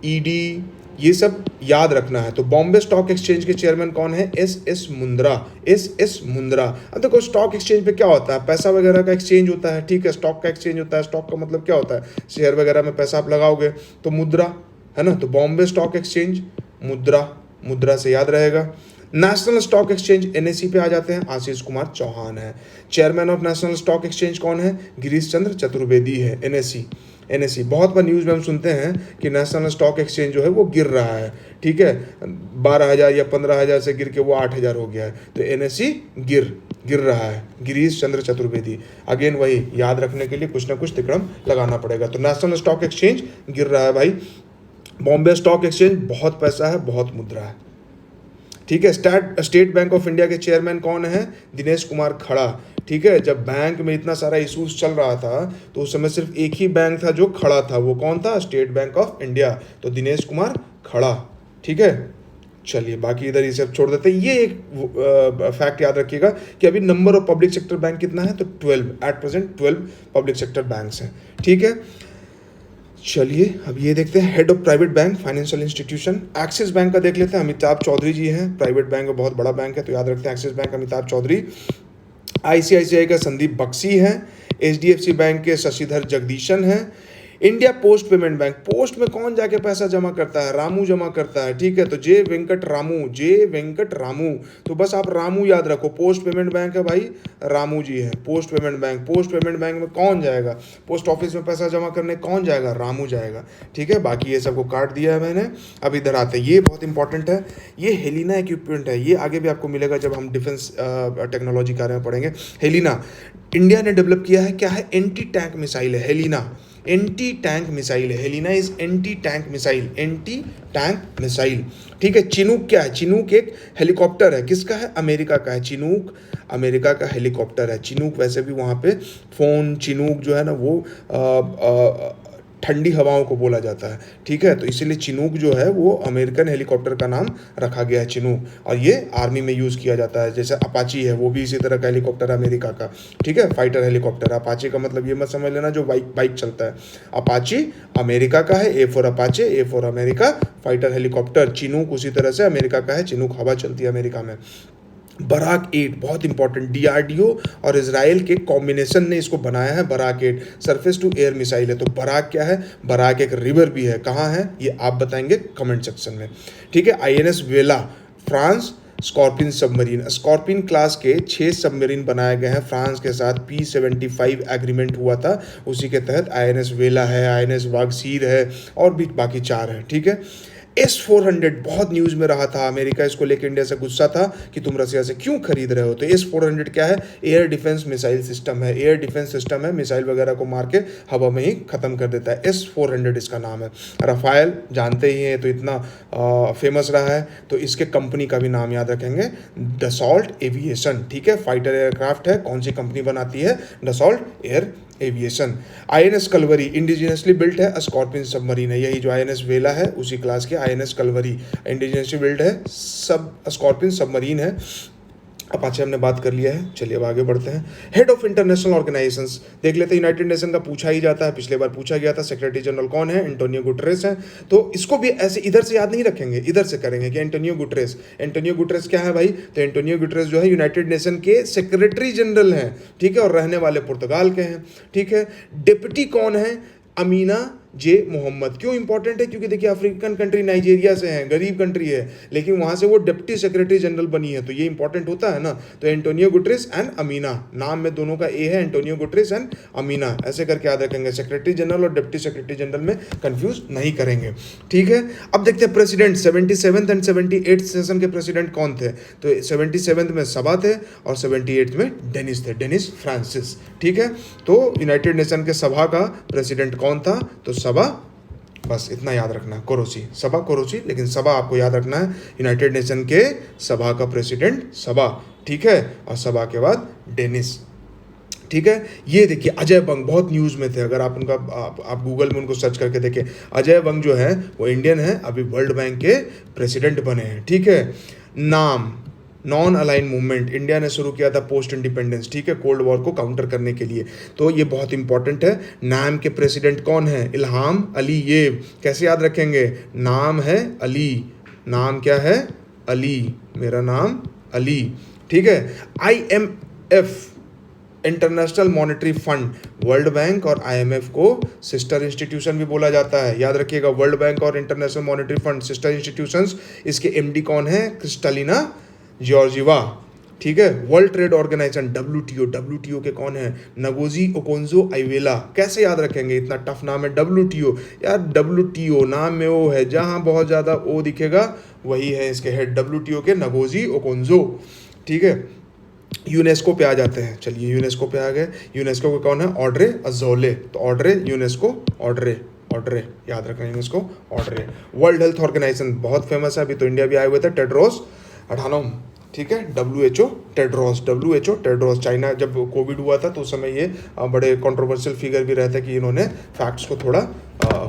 ED, ये सब याद रखना है। तो बॉम्बे स्टॉक एक्सचेंज के चेयरमैन कौन है? एस मुंद्रा। एस मुंद्रा। अब देखो स्टॉक एक्सचेंज पे क्या होता है? पैसा वगैरह का एक्सचेंज होता है। ठीक है, स्टॉक का एक्सचेंज होता है। स्टॉक का मतलब क्या होता है? शेयर वगैरह में पैसा आप लगाओगे तो मुद्रा है ना, तो बॉम्बे स्टॉक एक्सचेंज मुद्रा से याद रहेगा। नेशनल स्टॉक एक्सचेंज एनएसई पे आ जाते हैं, आशीष कुमार चौहान है। Chairman of national stock exchange कौन है? गिरीश चंद्र चतुर्वेदी है। एनएसई बहुत बार न्यूज़ में हम सुनते हैं कि नेशनल स्टॉक एक्सचेंज जो है वो गिर रहा है। ठीक है, 12,000 या 15,000 से गिर के वो 8,000 हो गया है, तो एनएसई गिर। गिर रहा है, गिरीश चंद्र चतुर्वेदी। अगेन वही याद रखने के लिए कुछ ना कुछ तिकड़म लगाना पड़ेगा। तो नेशनल स्टॉक एक्सचेंज गिर रहा है भाई। बॉम्बे स्टॉक एक्सचेंज बहुत पैसा है, बहुत मुद्रा है, ठीक है। स्टेट बैंक ऑफ इंडिया के चेयरमैन कौन है? दिनेश कुमार खड़ा, ठीक है। जब बैंक में इतना सारा इशूज चल रहा था तो उस समय सिर्फ एक ही बैंक था जो खड़ा था, वो कौन था? स्टेट बैंक ऑफ इंडिया, तो दिनेश कुमार खड़ा, ठीक है। चलिए बाकी इधर ये सब छोड़ देते हैं। ये एक फैक्ट याद रखिएगा कि अभी number of public sector bank कितना है? तो 12, at present 12 public sector banks हैं, ठीक है। चलिए अब ये देखते हैं head of private bank financial institution. Axis bank का देख लेते हैं, अमिताभ चौधरी जी हैं। प्राइवेट बैंक में बहुत बड़ा बैंक है तो याद रखते हैं Axis bank Amitabh Chaudhary. ICICI का संदीप बख्शी हैं। एचडीएफसी बैंक के शशिधर जगदीशन हैं। India post payment bank, post में कौन जाके पैसा जमा करता है? रामू जमा करता है, ठीक है। तो जे वेंकट रामू, तो बस आप रामू याद रखो। पोस्ट पेमेंट बैंक है भाई, रामू जी है। पोस्ट पेमेंट बैंक में कौन जाएगा? पोस्ट ऑफिस में पैसा जमा करने कौन जाएगा? रामू जाएगा, ठीक है। बाकी ये सबको काट दिया है मैंने। अब इधर आते हैं, ये बहुत इंपॉर्टेंट है, ये हेलिना इक्विपमेंट है। ये आगे भी आपको मिलेगा जब हम डिफेंस टेक्नोलॉजी के बारे में पढ़ेंगे। हेलिना इंडिया ने डेवलप किया है, क्या है? एंटी टैंक मिसाइल है हेलिना, एंटी टैंक मिसाइल है। Helina is anti tank missile, ठीक है। चिनूक क्या है? चिनूक एक हेलीकॉप्टर है, किसका है? अमेरिका का है। चिनूक अमेरिका का हेलीकॉप्टर है। चिनूक वैसे भी वहाँ पे फोन चिनूक जो है ना वो ठंडी हवाओं को बोला जाता है, ठीक है। तो इसीलिए चिनूक जो है वो अमेरिकन हेलीकॉप्टर का नाम रखा गया है चिनूक, और ये आर्मी में यूज़ किया जाता है। जैसे अपाची है वो भी इसी तरह का हेलीकॉप्टर है अमेरिका का, ठीक है, फाइटर हेलीकॉप्टर। अपाची का मतलब ये मत समझ लेना जो बाइक चलता है। अपाची अमेरिका का है, A for Apache, A for America, fighter helicopter. Chinook उसी तरह से अमेरिका का है, चिनूक हवा चलती है अमेरिका में। बराक 8 बहुत इंपॉर्टेंट, डीआरडीओ और इजराइल के कॉम्बिनेशन ने इसको बनाया है। Barak 8 surface to air missile है। तो बराक क्या है? बराक एक रिवर भी है। कहाँ है ये आप बताएंगे कमेंट सेक्शन में, ठीक है। आईएनएस वेला France, Scorpene submarine, Scorpene class के 6 सबमरीन बनाए गए हैं फ्रांस के साथ। P75 एग्रीमेंट हुआ था, उसी के तहत आईएनएस वेला है, आईएनएस वागसीर है और भी बाकी 4 हैं, ठीक है। S-400 बहुत न्यूज़ में रहा था, अमेरिका इसको लेकर इंडिया से गुस्सा था कि तुम रसिया से क्यों खरीद रहे हो। तो S-400 क्या है? एयर डिफेंस मिसाइल सिस्टम है, एयर डिफेंस सिस्टम है, मिसाइल वगैरह को मार के हवा में ही खत्म कर देता है। S-400 इसका नाम है। राफेल जानते ही हैं, तो इतना फेमस रहा है, तो इसके कंपनी का भी नाम याद रखेंगे, डसॉल्ट एविएशन, ठीक है। फाइटर एयरक्राफ्ट है, कौन सी कंपनी बनाती है? Dassault air aviation. INS Kalvari indigenously built है, स्कॉर्पिन सबमरीन है। यही जो आईएनएस वेला है उसी क्लास के आईएनएस कलवरी इंडिजिनियसली बिल्ट है, सब स्कॉर्पिन सबमरीन है। अपाचे हमने बात कर लिया है। चलिए अब आगे बढ़ते हैं। हेड ऑफ इंटरनेशनल ऑर्गेनाइजेशंस देख लेते हैं। यूनाइटेड नेशन का पूछा ही जाता है, पिछले बार पूछा गया था। सेक्रेटरी जनरल कौन है? एंटोनियो गुटरेस है। तो इसको भी ऐसे इधर से याद नहीं रखेंगे, इधर से करेंगे कि एंटोनियो गुटरेस क्या है भाई? तो एंटोनियो गुटरेस जो है यूनाइटेड नेशन के सेक्रेटरी जनरल हैं, ठीक है, और रहने वाले पुर्तगाल के हैं, ठीक है। डिप्टी कौन है? अमीना जे मोहम्मद। क्यों इंपॉर्टेंट है? क्योंकि देखिए अफ्रीकन कंट्री नाइजीरिया से है, गरीब कंट्री है, लेकिन वहाँ से वो डिप्टी सेक्रेटरी जनरल बनी है, तो ये इंपॉर्टेंट होता है ना। तो एंटोनियो गुटरेस एंड अमीना, नाम में दोनों का ए है, एंटोनियो गुटरेस एंड अमीना, ऐसे करके याद रखेंगे। सेक्रेटरी जनरल और डिप्टी सेक्रेटरी जनरल में कंफ्यूज नहीं करेंगे, ठीक है। अब देखते हैं president 77th and 78th session के प्रेसिडेंट कौन थे? तो 77th में सबा थे और 78th में डेनिस थे, डेनिस फ्रांसिस, ठीक है। तो यूनाइटेड नेशन के सभा का प्रेसिडेंट कौन था? तो सबा, बस इतना याद रखना, कोरोसी, सबा कोरोसी, लेकिन सबा आपको याद रखना है। यूनाइटेड नेशन के सभा का प्रेसिडेंट सबा, ठीक है, और सबा के बाद डेनिस, ठीक है। ये देखिए अजय बंग बहुत न्यूज़ में थे, अगर आप उनका आप गूगल में उनको सर्च करके देखें। अजय बंग जो है वो इंडियन है, अभी वर्ल्ड बैंक के प्रेसिडेंट बने हैं, ठीक है। नाम नॉन अलाइन मूवमेंट इंडिया ने शुरू किया था पोस्ट इंडिपेंडेंस, ठीक है, कोल्ड वॉर को काउंटर करने के लिए, तो ये बहुत इंपॉर्टेंट है। नाम के प्रेसिडेंट कौन है? Ilham Aliyev. कैसे याद रखेंगे? नाम है अली, नाम क्या है? अली, मेरा नाम अली, ठीक है। IMF international monetary fund, world bank और IMF को सिस्टर इंस्टीट्यूशन भी बोला जाता है, याद रखिएगा। वर्ल्ड बैंक और international monetary fund sister institutions. इसके MD कौन है? क्रिस्टलिना जॉर्जिवा, ठीक है। वर्ल्ड ट्रेड ऑर्गेनाइजेशन WTO के कौन है? Ngozi Okonjo Iweala. कैसे याद रखेंगे, इतना टफ नाम है WTO यार। WTO नाम में ओ है, जहाँ बहुत ज़्यादा ओ दिखेगा वही है इसके हेड, WTO के नगोजी ओकोंजो, ठीक है। यूनेस्को पे आ जाते हैं। चलिए यूनेस्को पे आ गए। यूनेस्को का कौन है? Audrey Azoulay. तो ऑड्रे यूनेस्को, ऑड्रे ऑड्रे याद रखना, UNESCO Audrey. World health organisation बहुत फेमस है, अभी तो इंडिया भी आए हुए थे, टेड्रोस अठानोम, ठीक है, WHO टेड्रोस। चाइना जब कोविड हुआ था तो उस समय ये बड़े कंट्रोवर्शियल फिगर भी रहते कि इन्होंने फैक्ट्स को थोड़ा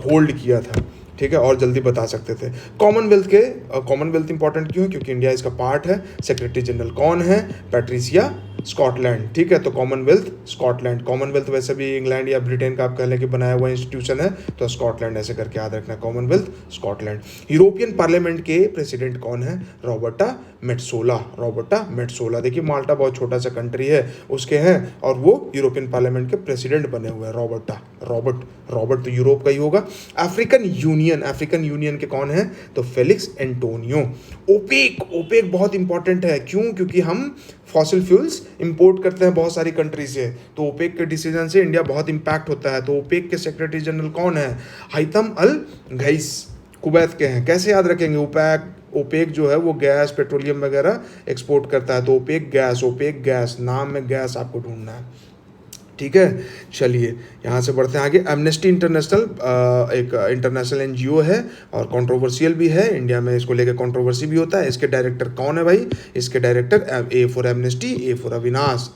होल्ड किया था, ठीक है, और जल्दी बता सकते थे। कॉमनवेल्थ इंपॉर्टेंट क्यों है? क्योंकि इंडिया इसका पार्ट है। सेक्रेटरी जनरल कौन है? पैट्रिसिया स्कॉटलैंड, ठीक है। तो कॉमनवेल्थ स्कॉटलैंड, कॉमनवेल्थ वैसे भी इंग्लैंड या ब्रिटेन का आप कह लें कि बनाया हुआ इंस्टीट्यूशन है, तो स्कॉटलैंड ऐसे करके याद रखना, कॉमनवेल्थ स्कॉटलैंड। यूरोपियन पार्लियामेंट के प्रेसिडेंट कौन है? रॉबर्टा मेट्सोला। देखिए माल्टा बहुत छोटा सा कंट्री है, उसके हैं, और वो यूरोपियन पार्लियामेंट के प्रेसिडेंट बने हुए हैं। रॉबर्ट तो यूरोप का ही होगा। अफ्रीकन यूनियन के कौन है? तो फेलिक्स एंटोनियो। ओपेक बहुत इंपॉर्टेंट है, क्यों? क्योंकि हम फॉसिल फ्यूल्स इंपोर्ट करते हैं बहुत सारी कंट्री से, तो ओपेक के डिसीजन से इंडिया बहुत इंपैक्ट होता है। तो ओपेक के सेक्रेटरी जनरल कौन है? हैतम अल घईस, कुवैत के हैं। कैसे याद रखेंगे? ओपेक जो है वो गैस, पेट्रोलियम वगैरह एक्सपोर्ट करता है, तो ओपेक गैस, नाम में गैस आपको ढूंढना है, ठीक है। चलिए यहाँ से बढ़ते हैं आगे। एमनेस्टी इंटरनेशनल एक इंटरनेशनल NGO है और कंट्रोवर्शियल भी है, इंडिया में इसको लेकर कंट्रोवर्सी भी होता है। इसके डायरेक्टर कौन है भाई? इसके director A for amnesty, A for Avinash,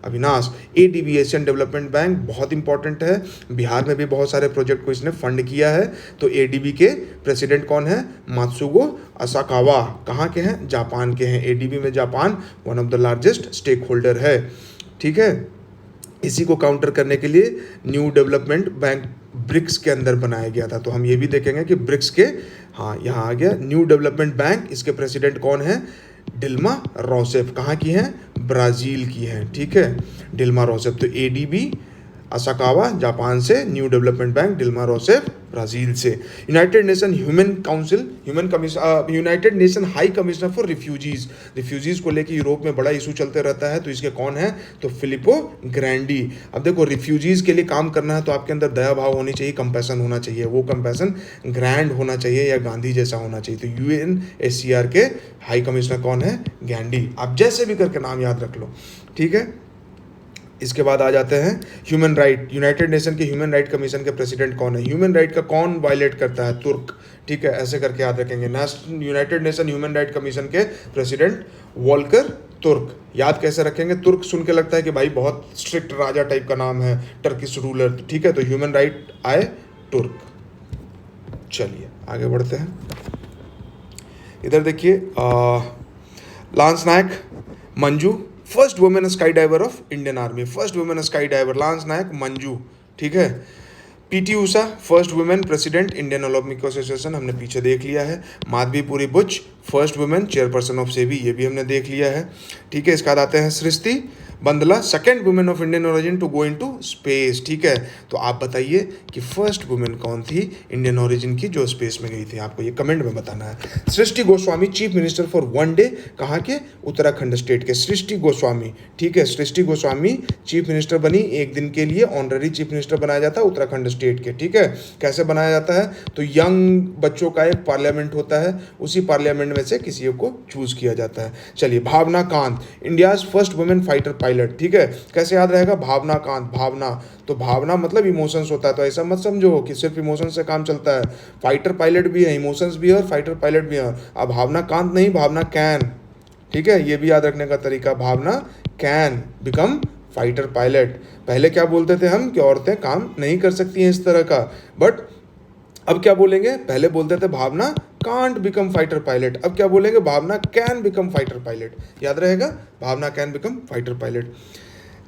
Avinash. ADB Asian development bank बहुत इंपॉर्टेंट है, बिहार में भी बहुत सारे प्रोजेक्ट को इसने फंड किया है। तो ADB के प्रेसिडेंट कौन है? Masatsugu Asakawa. कहाँ के हैं? जापान के हैं। ADB में Japan one of the largest stake holder है, ठीक है। इसी को काउंटर करने के लिए न्यू डेवलपमेंट बैंक ब्रिक्स के अंदर बनाया गया था। तो हम ये भी देखेंगे कि ब्रिक्स के, हाँ यहाँ आ गया न्यू डेवलपमेंट बैंक, इसके प्रेसिडेंट कौन है? डिल्मा रोसेफ। कहाँ की हैं? ब्राज़ील की हैं, ठीक है, डिल्मा रोसेफ। तो ADB असाकावा जापान से, new development bank Dilma Rousseff Brazil से। United nation high commissioner for refugees को लेके यूरोप में बड़ा इशू चलते रहता है, तो इसके कौन है? तो फिलिपो ग्रैंडी। अब देखो रिफ्यूजीज़ के लिए काम करना है तो आपके अंदर दया भाव होनी चाहिए, कंपैशन होना चाहिए, वो कंपैशन ग्रैंड होना चाहिए या गांधी जैसा होना चाहिए। तो UNHCR के हाई कमिश्नर कौन है? गैंडी। आप जैसे भी करके नाम याद रख लो, ठीक है। इसके बाद आ जाते हैं ह्यूमन राइट। यूनाइटेड नेशन के ह्यूमन राइट कमीशन के प्रेसिडेंट कौन है? ह्यूमन राइट का कौन वायलेट करता है? तुर्क, ठीक है, ऐसे करके याद रखेंगे। United nation human right commission के प्रेसिडेंट वॉल्कर तुर्क। याद कैसे रखेंगे? तुर्क सुन के लगता है कि भाई बहुत स्ट्रिक्ट राजा टाइप का नाम है, टर्किश रूलर, ठीक है। तो ह्यूमन राइट आए तुर्क। चलिए आगे बढ़ते हैं। इधर देखिए lance Naik Manju, first women sky diver of Indian army, first women sky diver lance Naik Manju, ठीक है। PT Usha first women president Indian Olympic association, हमने पीछे देख लिया है। Madhabi Puri Buch first women chairperson of SEBI, ये भी हमने देख लिया है, ठीक है। इसके बाद आते हैं Srishti Bandla, second women of Indian origin to go into space, ठीक है। तो आप बताइए कि फर्स्ट वुमेन कौन थी इंडियन ओरिजिन की जो स्पेस में गई थी? आपको ये कमेंट में बताना है। Srishti Goswami chief minister for 1 day, कहाँ के? उत्तराखंड स्टेट के। सृष्टि गोस्वामी, ठीक है, सृष्टि गोस्वामी चीफ मिनिस्टर बनी, एक दिन के लिए ऑनररी चीफ मिनिस्टर बनाया जाता है उत्तराखंड स्टेट के, ठीक है। कैसे बनाया जाता है? तो यंग बच्चों का एक पार्लियामेंट होता है, उसी पार्लियामेंट में से किसी को चूज किया जाता है। चलिए Bhawana Kanth India's first women fighter pilot, ठीक है। कैसे याद रहेगा? भावना कांत, भावना, तो भावना मतलब इमोशंस होता है, तो ऐसा मत समझो कि सिर्फ इमोशंस से काम चलता है। फाइटर पायलट भी है, इमोशंस भी है और फाइटर पायलट भी है। अब भावना कांत नहीं, भावना कैन, ठीक है, ये भी याद रखने का तरीका। भावना कैन बिकम फाइटर पायलट। पहले क्या बोलते थे हम कि औरतें काम नहीं कर सकती हैं इस तरह का, बट अब क्या बोलेंगे? पहले बोलते थे Bhawana can't become fighter pilot, अब क्या बोलेंगे? Bhawana can become fighter pilot. याद रहेगा? Bhawana can become fighter pilot.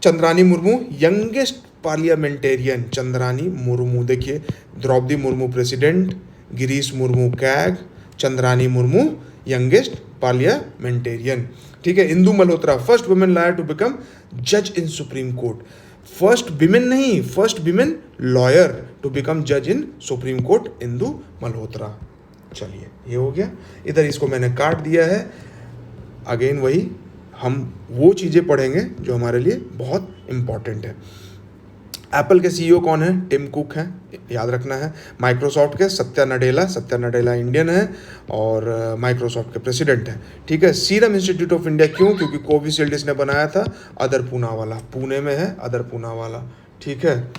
Chandrani Murmu youngest parliamentarian, Chandrani Murmu, देखिए Draupadi Murmu president, Girish Murmu CAG, Chandrani Murmu youngest parliamentarian, ठीक है। Indu Malhotra first women lawyer to become जज in supreme court, first women नहीं, first women lawyer to become जज in supreme court, Indu Malhotra. चलिए ये हो गया। इधर इसको मैंने काट दिया है। अगेन वही हम वो चीज़ें पढ़ेंगे जो हमारे लिए बहुत इम्पॉर्टेंट है। एप्पल के सीईओ कौन है? टिम कुक हैं, याद रखना है। माइक्रोसॉफ्ट के सत्या नडेला इंडियन है और माइक्रोसॉफ्ट के प्रेसिडेंट हैं, ठीक है। सीरम इंस्टीट्यूट ऑफ इंडिया क्यों? क्योंकि कोविशील्ड इसने बनाया था, अदर पूनावाला, पुणे में है अदर पूनावाला, ठीक है।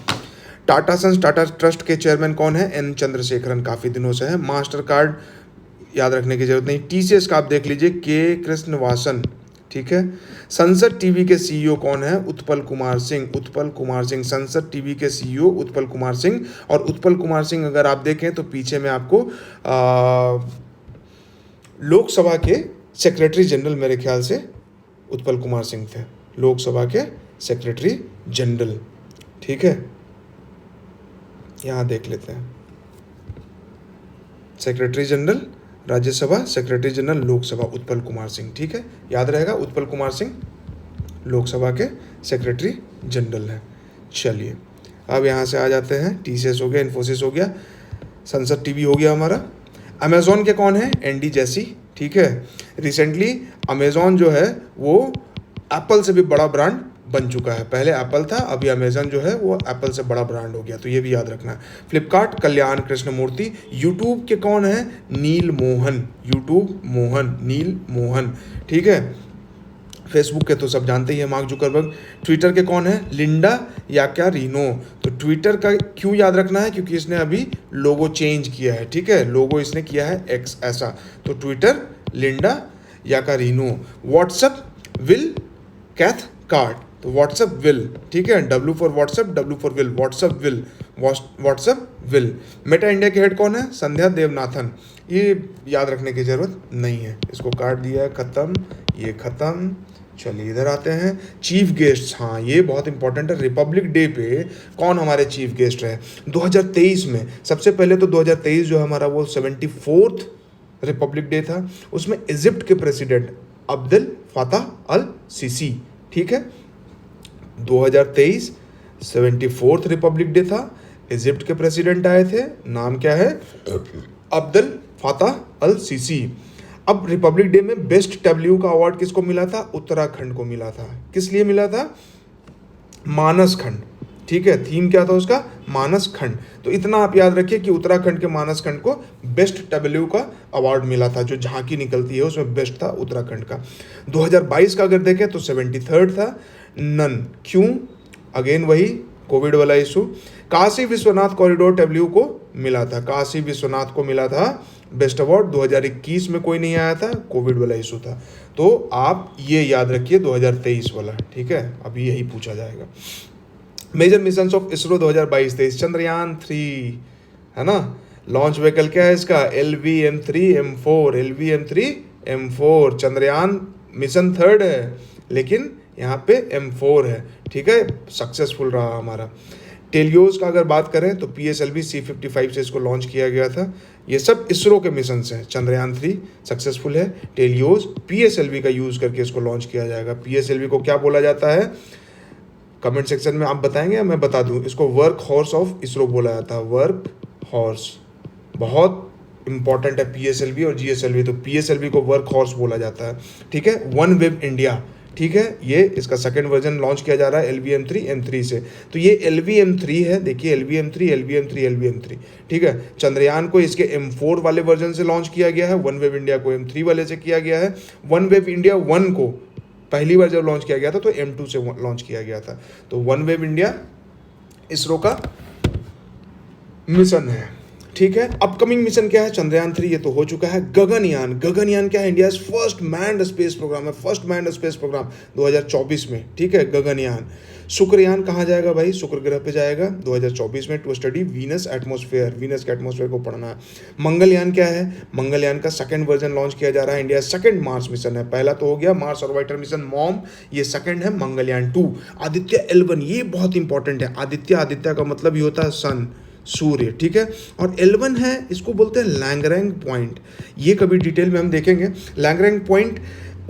टाटा सन्स टाटा ट्रस्ट के चेयरमैन कौन है? एन चंद्रशेखरन, काफ़ी दिनों से है। मास्टर कार्ड याद रखने की जरूरत नहीं। टीसीएस का आप देख लीजिए, के कृष्णवासन, ठीक है। संसद टीवी के सीईओ कौन है? उत्पल कुमार सिंह। संसद टीवी के सीईओ उत्पल कुमार सिंह। और उत्पल कुमार सिंह अगर आप देखें तो पीछे में आपको लोकसभा के सेक्रेटरी जनरल, मेरे ख्याल से उत्पल कुमार सिंह थे, लोकसभा के सेक्रेटरी जनरल, ठीक है। यहाँ देख लेते हैं, secretary general Rajya Sabha, secretary general Lok Sabha, Utpal Kumar Singh, ठीक है, याद रहेगा। उत्पल कुमार सिंह लोकसभा के सेक्रेटरी जनरल हैं। चलिए अब यहाँ से आ जाते हैं, टीसीएस हो गया, इन्फोसिस हो गया, संसद टीवी हो गया हमारा। अमेजॉन के कौन है? एंडी जैसी, ठीक है। रिसेंटली अमेजॉन जो है वो एप्पल से भी बड़ा ब्रांड बन चुका है। पहले एप्पल था, अभी अमेजन जो है वो एप्पल से बड़ा ब्रांड हो गया, तो ये भी याद रखना है। फ्लिपकार्ट कल्याण कृष्णमूर्ति। यूट्यूब के कौन है? नील मोहन, ठीक है। फेसबुक के तो सब जानते ही हैं, मार्क जुकरबर्ग। ट्विटर के कौन है? Linda Yaccarino. तो ट्विटर का क्यों याद रखना है? क्योंकि इसने अभी लोगो चेंज किया है, ठीक है, लोगो इसने किया है एक्स ऐसा, तो Twitter Linda Yaccarino. WhatsApp will Cathcart, तो व्हाट्सएप विल, ठीक है, W for WhatsApp, W for will, WhatsApp will. Meta India के हेड कौन है? संध्या देवनाथन। ये याद रखने की जरूरत नहीं है, इसको काट दिया है, खत्म, ये खत्म। चलिए इधर आते हैं, चीफ गेस्ट। हाँ ये बहुत इंपॉर्टेंट है। रिपब्लिक डे पे कौन हमारे चीफ गेस्ट रहे 2023 में? सबसे पहले तो 2023 जो हमारा वो 74th रिपब्लिक डे था, उसमें इजिप्ट के प्रेसिडेंट अब्देल फताह अल सीसी, ठीक है। 2023 74th रिपब्लिक डे था, इजिप्ट के प्रेसिडेंट आए थे, नाम क्या है? अब्देल फताह अल सीसी। अब रिपब्लिक डे में बेस्ट डब्ल्यू का अवार्ड किसको मिला था? उत्तराखंड को मिला था। किस लिए मिला था? मानस खंड, ठीक है, थीम क्या था उसका? मानस खंड। तो इतना आप याद रखिए कि उत्तराखंड के मानस खंड को बेस्ट डब्ल्यू का अवार्ड मिला था, जो झांकी निकलती है उसमें बेस्ट था उत्तराखंड का। 2022 का अगर देखें तो 73rd था, नन। क्यों? अगेन वही कोविड वाला issue. Kashi Vishwanath corridor W को मिला था, काशी विश्वनाथ को मिला था बेस्ट अवार्ड। 2021 में कोई नहीं आया था, कोविड वाला इशू था। तो आप ये याद रखिए 2023 वाला, ठीक है, अभी यही पूछा जाएगा। Major missions of ISRO 2022-23, Chandrayaan 3 है ना। लॉन्च व्हीकल क्या है इसका? LVM3 M4, Chandrayaan mission 3rd है, लेकिन यहाँ पे M4 है, ठीक है, सक्सेसफुल रहा हमारा। टेलियोस का अगर बात करें तो PSLV C55 से इसको लॉन्च किया गया था। ये सब इसरो के मिशन हैं। चंद्रयान 3 सक्सेसफुल है, टेलियोस PSLV का यूज़ करके इसको लॉन्च किया जाएगा। PSLV को क्या बोला जाता है? कमेंट सेक्शन में आप बताएंगे या मैं बता दूं? इसको वर्क हॉर्स ऑफ इसरो बोला जाता है, वर्क हॉर्स। बहुत इंपॉर्टेंट है PSLV और GSLV, तो PSLV को वर्क हॉर्स बोला जाता है, ठीक है। वन वेब इंडिया, ठीक है, ये इसका सेकंड वर्जन लॉन्च किया जा रहा है LVM3 M3 से। तो ये LVM3 है, देखिए LVM3, ठीक है। चंद्रयान को इसके M4 वाले वर्जन से लॉन्च किया गया है, वन वेब इंडिया को M3 वाले से किया गया है। वन वेब इंडिया 1 को पहली बार जब लॉन्च किया गया था तो M2 से लॉन्च किया गया था। तो वन वेब इंडिया इसरो का मिशन है, ठीक है। अपकमिंग मिशन क्या है? चंद्रयान 3 ये तो हो चुका है। गगनयान, गगनयान क्या है? India first manned space programme है, फर्स्ट मैन्ड स्पेस प्रोग्राम 2024 में, ठीक है, गगनयान। शुक्रयान कहाँ जाएगा भाई? शुक्र ग्रह पे जाएगा 2024 में, to study Venus atmosphere, Venus के एटमॉस्फेयर को पढ़ना है। मंगलयान क्या है? मंगलयान का सेकंड वर्जन लॉन्च किया जा रहा है, इंडिया सेकंड मार्स मिशन है। पहला तो हो गया मार्स ऑर्बिटर मिशन मॉम, ये सेकंड है मंगलयान 2। आदित्य L1, ये बहुत इंपॉर्टेंट है। आदित्य का मतलब ये होता है सन, सूर्य, ठीक है। और L1 है, इसको बोलते हैं लैग्रैंज पॉइंट। ये कभी डिटेल में हम देखेंगे। लैग्रैंज पॉइंट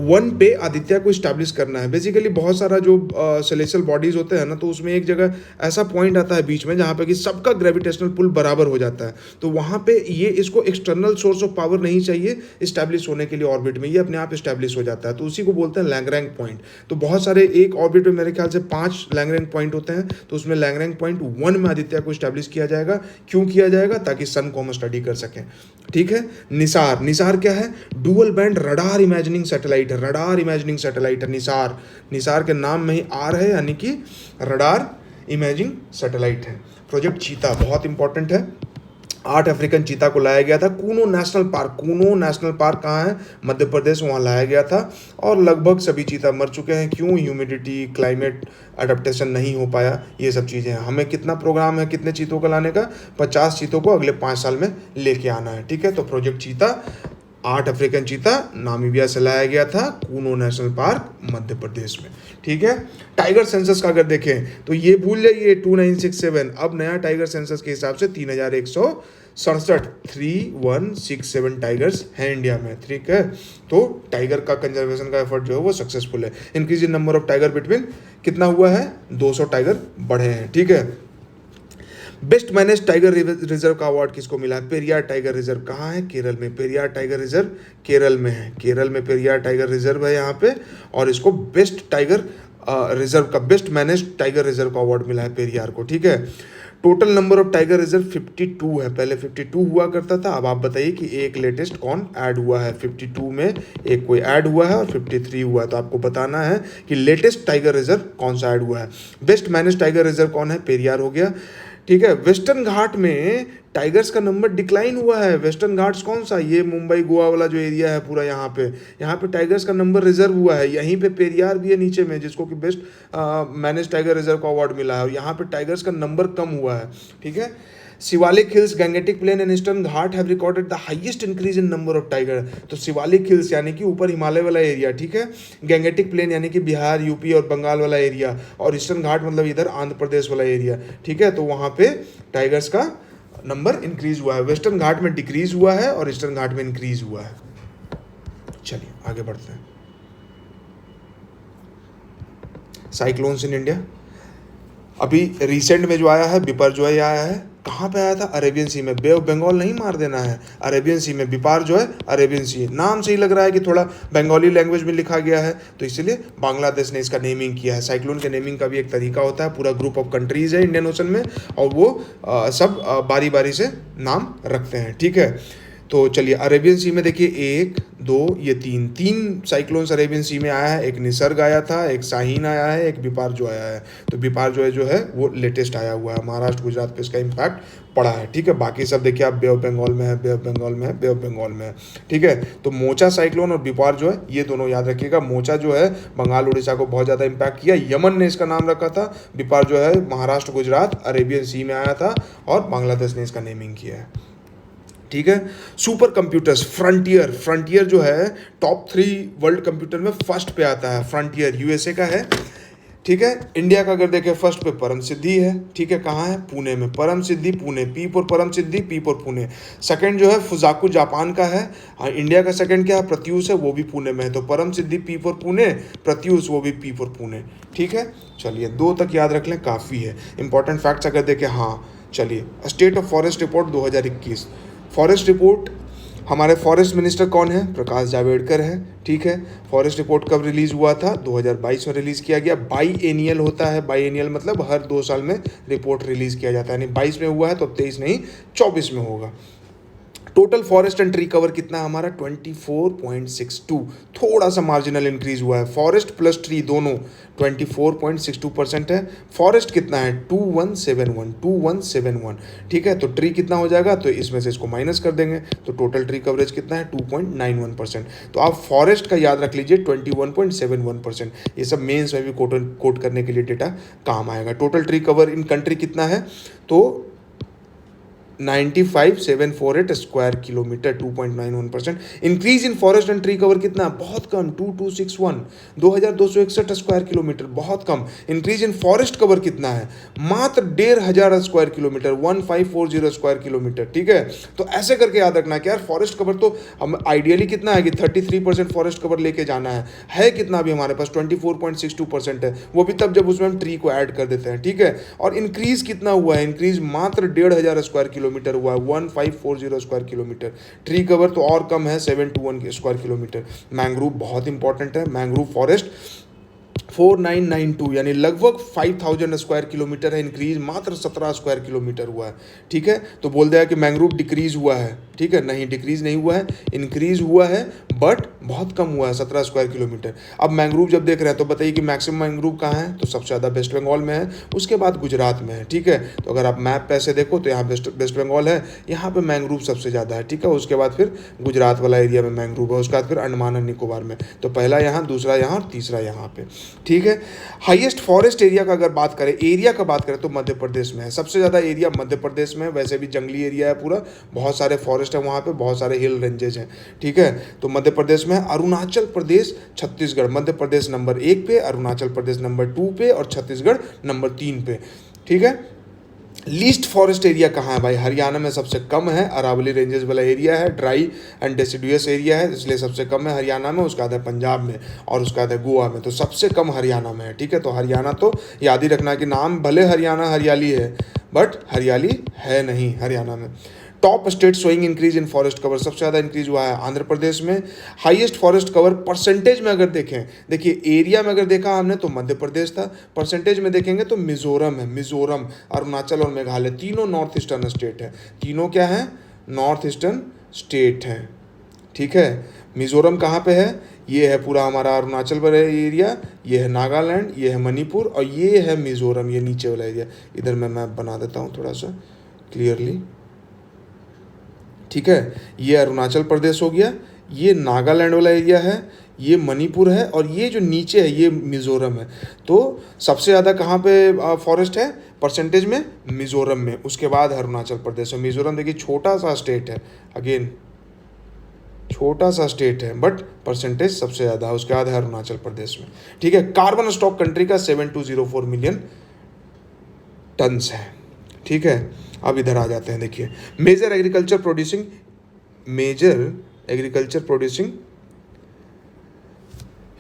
वन पे आदित्य को इस्टेब्लिश करना है। बेसिकली बहुत सारा जो सेलेस्टियल बॉडीज होते हैं ना, तो उसमें एक जगह ऐसा पॉइंट आता है बीच में जहाँ पे कि सबका ग्रेविटेशनल पुल बराबर हो जाता है। तो वहाँ पे ये इसको एक्सटर्नल सोर्स ऑफ पावर नहीं चाहिए इस्टेब्लिश होने के लिए ऑर्बिट में, ये अपने आप इस्टेब्लिश हो जाता है। तो उसी को बोलते हैं लैग्रैंज पॉइंट। तो बहुत सारे एक ऑर्बिट में मेरे ख्याल से 5 लैग्रैंज पॉइंट होते हैं, तो उसमें लैग्रैंज पॉइंट 1 में आदित्य को इस्टेब्लिश किया जाएगा। क्यों किया जाएगा? ताकि सन को हम स्टडी कर सकें। ठीक है। निसार, निसार क्या है? Dual band radar imagining satellite है। रडार इमेजिनिंग सैटेलाइट है निसार। निसार के नाम में ही आर है, यानी कि रडार इमेजिंग सैटेलाइट है। प्रोजेक्ट चीता बहुत इंपॉर्टेंट है। 8 अफ्रीकन चीता को लाया गया था Kuno national park. Kuno national park कहाँ है? मध्य प्रदेश, वहाँ लाया गया था। और लगभग सभी चीता मर चुके हैं। क्यों? ह्यूमिडिटी, क्लाइमेट अडेप्टेशन नहीं हो पाया, ये सब चीज़ें हैं। हमें कितना प्रोग्राम है कितने चीतों को लाने का? 50 चीतों को अगले 5 साल में लेके आना है। ठीक है। तो प्रोजेक्ट चीता 8 अफ्रीकन चीता नामीबिया से लाया गया था, कूनो नेशनल पार्क मध्य प्रदेश में। ठीक है। टाइगर सेंसस का अगर देखें तो ये भूल जाइए 2967, अब नया टाइगर सेंसस के हिसाब से 3167 3167 टाइगर्स हैं इंडिया में। ठीक है। तो टाइगर का कंजर्वेशन का एफर्ट जो है वो सक्सेसफुल है। Increase in number of tiger between कितना हुआ है? 200 टाइगर बढ़े हैं। ठीक है। बेस्ट मैनेज टाइगर रिजर्व का अवार्ड किसको मिला है? पेरियार टाइगर रिजर्व कहाँ है? केरल में। पेरियार टाइगर रिजर्व केरल में है। केरल में पेरियार टाइगर रिजर्व है यहाँ पे, और इसको बेस्ट टाइगर रिजर्व का, बेस्ट मैनेज टाइगर रिजर्व का अवार्ड मिला है पेरियार को। ठीक है। Total number of tiger reserve 52 है। पहले 52 हुआ करता था। अब आप बताइए कि एक लेटेस्ट कौन ऐड हुआ है? 52 में एक कोई ऐड हुआ है और 53 हुआ है। तो आपको बताना है कि लेटेस्ट टाइगर रिजर्व कौन सा ऐड हुआ है। बेस्ट मैनेज टाइगर रिजर्व कौन है? पेरियार हो गया। ठीक है। वेस्टर्न घाट में टाइगर्स का नंबर डिक्लाइन हुआ है। वेस्टर्न घाट्स कौन सा? ये मुंबई गोवा वाला जो एरिया है पूरा, यहाँ पे टाइगर्स का नंबर रिजर्व हुआ है। यहीं पे पेरियार भी है नीचे में, जिसको कि बेस्ट मैनेज टाइगर रिजर्व का अवार्ड मिला है, और यहाँ पे टाइगर्स का नंबर कम हुआ है। ठीक है। Shivalik hills, Gangetic plain and eastern घाट have recorded the highest increase in number of tiger. तो शिवालिक हिल्स यानी कि ऊपर हिमालय वाला एरिया, ठीक है। गैंगेटिक प्लेन यानी कि बिहार, यूपी और बंगाल वाला एरिया, और ईस्टर्न घाट मतलब इधर आंध्र प्रदेश वाला एरिया। ठीक है। तो वहाँ पे टाइगर्स का नंबर इंक्रीज हुआ है। वेस्टर्न घाट में डिक्रीज हुआ है और ईस्टर्न घाट में इंक्रीज हुआ है। चलिए आगे बढ़ते हैं। साइक्लोन्स इन इंडिया, अभी रिसेंट में जो आया है बिपरजॉय आया है। कहाँ पे आया था? अरेबियन सी में। बे ऑफ बंगाल नहीं मार देना है, अरेबियन सी में। बिपरजॉय अरेबियन सी, नाम से ही लग रहा है कि थोड़ा बंगाली लैंग्वेज में लिखा गया है, तो इसलिए बांग्लादेश ने इसका नेमिंग किया है। साइक्लोन के नेमिंग का भी एक तरीका होता है। पूरा ग्रुप ऑफ कंट्रीज है इंडियन ओशन में, और वो सब बारी बारी से नाम रखते हैं। ठीक है। तो चलिए अरेबियन सी में देखिए 1 2 ये 3 साइक्लोन्स अरेबियन सी में आया है। एक निसर्ग आया था, एक शाहीन आया है, एक बिपरजॉय आया है। तो बिपरजॉय जो है वो लेटेस्ट आया हुआ है। महाराष्ट्र गुजरात पे इसका इम्पैक्ट पड़ा है। ठीक है। बाकी सब देखिए आप बे ऑफ बंगाल में है, बे ऑफ बंगाल में है, बे ऑफ बंगाल में है। ठीक है। तो मोचा साइक्लोन और बिपरजॉय ये दोनों याद रखिएगा। मोचा जो है बंगाल उड़ीसा को बहुत ज़्यादा इम्पैक्ट किया, यमन ने इसका नाम रखा था। बिपरजॉय है महाराष्ट्र गुजरात अरेबियन सी में आया था, और बांग्लादेश ने इसका नेमिंग किया है। ठीक है। सुपर कंप्यूटर्स, फ्रंटियर, फ्रंटियर जो है टॉप 3 वर्ल्ड कंप्यूटर में फर्स्ट पे आता है। फ्रंटियर यूएसए का है। ठीक है। इंडिया का अगर देखें फर्स्ट पे परम सिद्धि है। ठीक है। कहाँ है? पुणे में। परम सिद्धि पुणे, पी फॉर परम सिद्धि, पी फॉर पुणे। सेकंड जो है फुजाकू जापान का है। हाँ, इंडिया का सेकंड क्या है? प्रत्यूष है, वो भी पुणे में है। तो परम सिद्धि पी फॉर पुणे, प्रत्यूष वो भी पी फॉर पुणे। ठीक है। चलिए 2 तक याद रख लें, काफ़ी है। इंपॉर्टेंट फैक्ट्स अगर देखें, हाँ चलिए, state of forest report 2021। Forest report, हमारे फॉरेस्ट मिनिस्टर कौन है? प्रकाश जावड़ेकर है। ठीक है। फॉरेस्ट रिपोर्ट कब रिलीज़ हुआ था? 2022 में रिलीज़ किया गया। बाई एनियल होता है। बाई एनियल मतलब हर 2 साल में रिपोर्ट रिलीज़ किया जाता है। यानी 22 में हुआ है तो अब 23 नहीं 24 में होगा। Total forest and tree cover कितना है हमारा? 24.62, थोड़ा सा मार्जिनल इंक्रीज हुआ है। फॉरेस्ट प्लस ट्री दोनों 24.62% है। फॉरेस्ट कितना है? 2171। ठीक है। तो ट्री कितना हो जाएगा? तो इसमें से इसको माइनस कर देंगे, तो टोटल ट्री कवरेज कितना है? 2.91%। तो आप फॉरेस्ट का याद रख लीजिए 21.71%। ये सब मेंस में भी कोट करने के लिए डेटा काम आएगा। Total tree cover in country कितना है? तो 95,748 square kilometre, 2.91%। Increase in forest and tree cover कितना, बहुत कम, 2261, 2261 स्क्वायर किलोमीटर, बहुत कम। इंक्रीज इन फॉरेस्ट कवर कितना है, मात्र 1,500 स्क्वायर किलोमीटर, 1540 स्क्वायर किलोमीटर, ठीक है। तो ऐसे करके याद रखना कि यार फॉरेस्ट कवर तो हम आइडियली कितना है कि 33% फॉरेस्ट कवर लेके जाना है कितना भी हमारे पास 24.62% है, वो भी तब जब उसमें हम ट्री को ऐड कर देते हैं, ठीक है। और इंक्रीज कितना हुआ है, इंक्रीज मात्र 1,500 स्क्वायर किलोमीटर हुआ है, 1540 स्क्वायर किलोमीटर। ट्री कवर तो और कम है, 721 स्क्वायर किलोमीटर। मैंग्रोव बहुत इंपॉर्टेंट है, मैंग्रोव फॉरेस्ट 4992 यानी लगभग 5,000 स्क्वायर किलोमीटर है, इंक्रीज मात्र 17 स्क्वायर किलोमीटर हुआ है, ठीक है। तो बोल दिया कि मैंग्रोव डिक्रीज हुआ है, ठीक है, नहीं डिक्रीज नहीं हुआ है, इंक्रीज हुआ है, बट बहुत कम हुआ है, 17 स्क्वायर किलोमीटर। अब मैंग्रोव जब देख रहे हैं तो बताइए कि मैक्सिमम मैंग्रोव कहाँ है, तो सबसे ज़्यादा वेस्ट बंगाल में है, उसके बाद गुजरात में है, ठीक है। तो अगर आप मैप पे ऐसे देखो तो यहाँ वेस्ट बंगाल है, यहाँ पे मैंग्रोव सबसे ज़्यादा है, ठीक है। उसके बाद फिर गुजरात वाला एरिया में मैंग्रोव है, उसके बाद फिर अंडमान एंड निकोबार में। तो पहला यहाँ, दूसरा यहाँ और तीसरा यहाँ पे, ठीक है। हाईएस्ट फॉरेस्ट एरिया का अगर बात करें, एरिया का बात करें तो मध्य प्रदेश में है, सबसे ज़्यादा एरिया मध्य प्रदेश में है। वैसे भी जंगली एरिया है पूरा, बहुत सारे फॉरेस्ट है वहाँ पे, बहुत सारे हिल रेंजेज हैं, ठीक है। तो मध्य प्रदेश में अरुणाचल प्रदेश, छत्तीसगढ़, मध्य प्रदेश नंबर 1 पे, अरुणाचल प्रदेश नंबर 2 पे और छत्तीसगढ़ नंबर 3 पे, ठीक है। लीस्ट फॉरेस्ट एरिया कहाँ है भाई, हरियाणा में सबसे कम है, अरावली रेंजेस वाला एरिया है, ड्राई एंड डेसिडुअस एरिया है, इसलिए सबसे कम है हरियाणा में, उसका बाद है पंजाब में और उसका बाद है गोवा में। तो सबसे कम हरियाणा में है, ठीक है। तो हरियाणा तो याद ही रखना कि नाम भले हरियाणा हरियाली है, बट हरियाली है नहीं हरियाणा में। Top state showing increase in forest cover, सबसे ज़्यादा इंक्रीज हुआ है आंध्र प्रदेश में। हाईएस्ट फॉरेस्ट कवर परसेंटेज में अगर देखें, देखिए एरिया में अगर देखा हमने तो मध्य प्रदेश था, परसेंटेज में देखेंगे तो मिजोरम है, मिजोरम, अरुणाचल और मेघालय, तीनों नॉर्थ ईस्टर्न स्टेट है, तीनों क्या है, नॉर्थ ईस्टर्न स्टेट हैं, ठीक है। मिजोरम कहाँ पे है, ये है पूरा हमारा अरुणाचल वाला एरिया, ये है नागालैंड, ये है मणिपुर और ये है मिजोरम, ये नीचे वाला एरिया। इधर मैं मैप बना देता हूँ थोड़ा सा क्लियरली, ठीक है। ये अरुणाचल प्रदेश हो गया, ये नागालैंड वाला एरिया है, ये मणिपुर है और ये जो नीचे है ये मिज़ोरम है। तो सबसे ज़्यादा कहाँ पे फॉरेस्ट है परसेंटेज में, मिज़ोरम में, उसके बाद अरुणाचल प्रदेश। और मिज़ोरम देखिए छोटा सा स्टेट है, अगेन छोटा सा स्टेट है, बट परसेंटेज सबसे ज़्यादा है, उसके बाद है अरुणाचल प्रदेश में, ठीक है। कार्बन स्टॉक कंट्री का 7204 मिलियन टन्स है, ठीक है। अब इधर आ जाते हैं, देखिए मेजर एग्रीकल्चर प्रोड्यूसिंग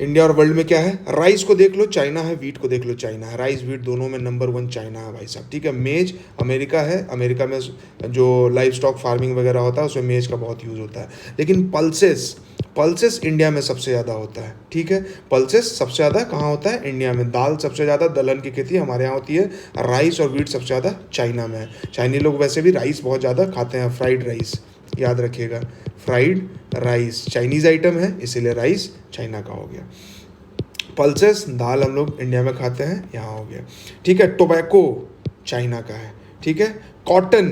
इंडिया और वर्ल्ड में क्या है, राइस को देख लो चाइना है, वीट को देख लो चाइना है, राइस वीट दोनों में नंबर 1 चाइना है भाई साहब, ठीक है। मेज अमेरिका है, अमेरिका में जो लाइव स्टॉक फार्मिंग वगैरह होता है उसमें मेज का बहुत यूज़ होता है। लेकिन पल्सेस इंडिया में सबसे ज़्यादा होता है, ठीक है। पल्सेस सबसे ज़्यादा कहाँ होता है, इंडिया में। दाल सबसे ज़्यादा, दलहन की खेती हमारे यहाँ होती है। राइस और वीट सबसे ज़्यादा चाइना में है। चाइनीज लोग वैसे भी राइस बहुत ज़्यादा खाते हैं, फ्राइड राइस, याद रखिएगा, फ्राइड राइस चाइनीज़ आइटम है, इसीलिए राइस चाइना का हो गया। पल्सेस दाल हम लोग इंडिया में खाते हैं, यहाँ हो गया, ठीक है। टोबैको चाइना का है, ठीक है। कॉटन,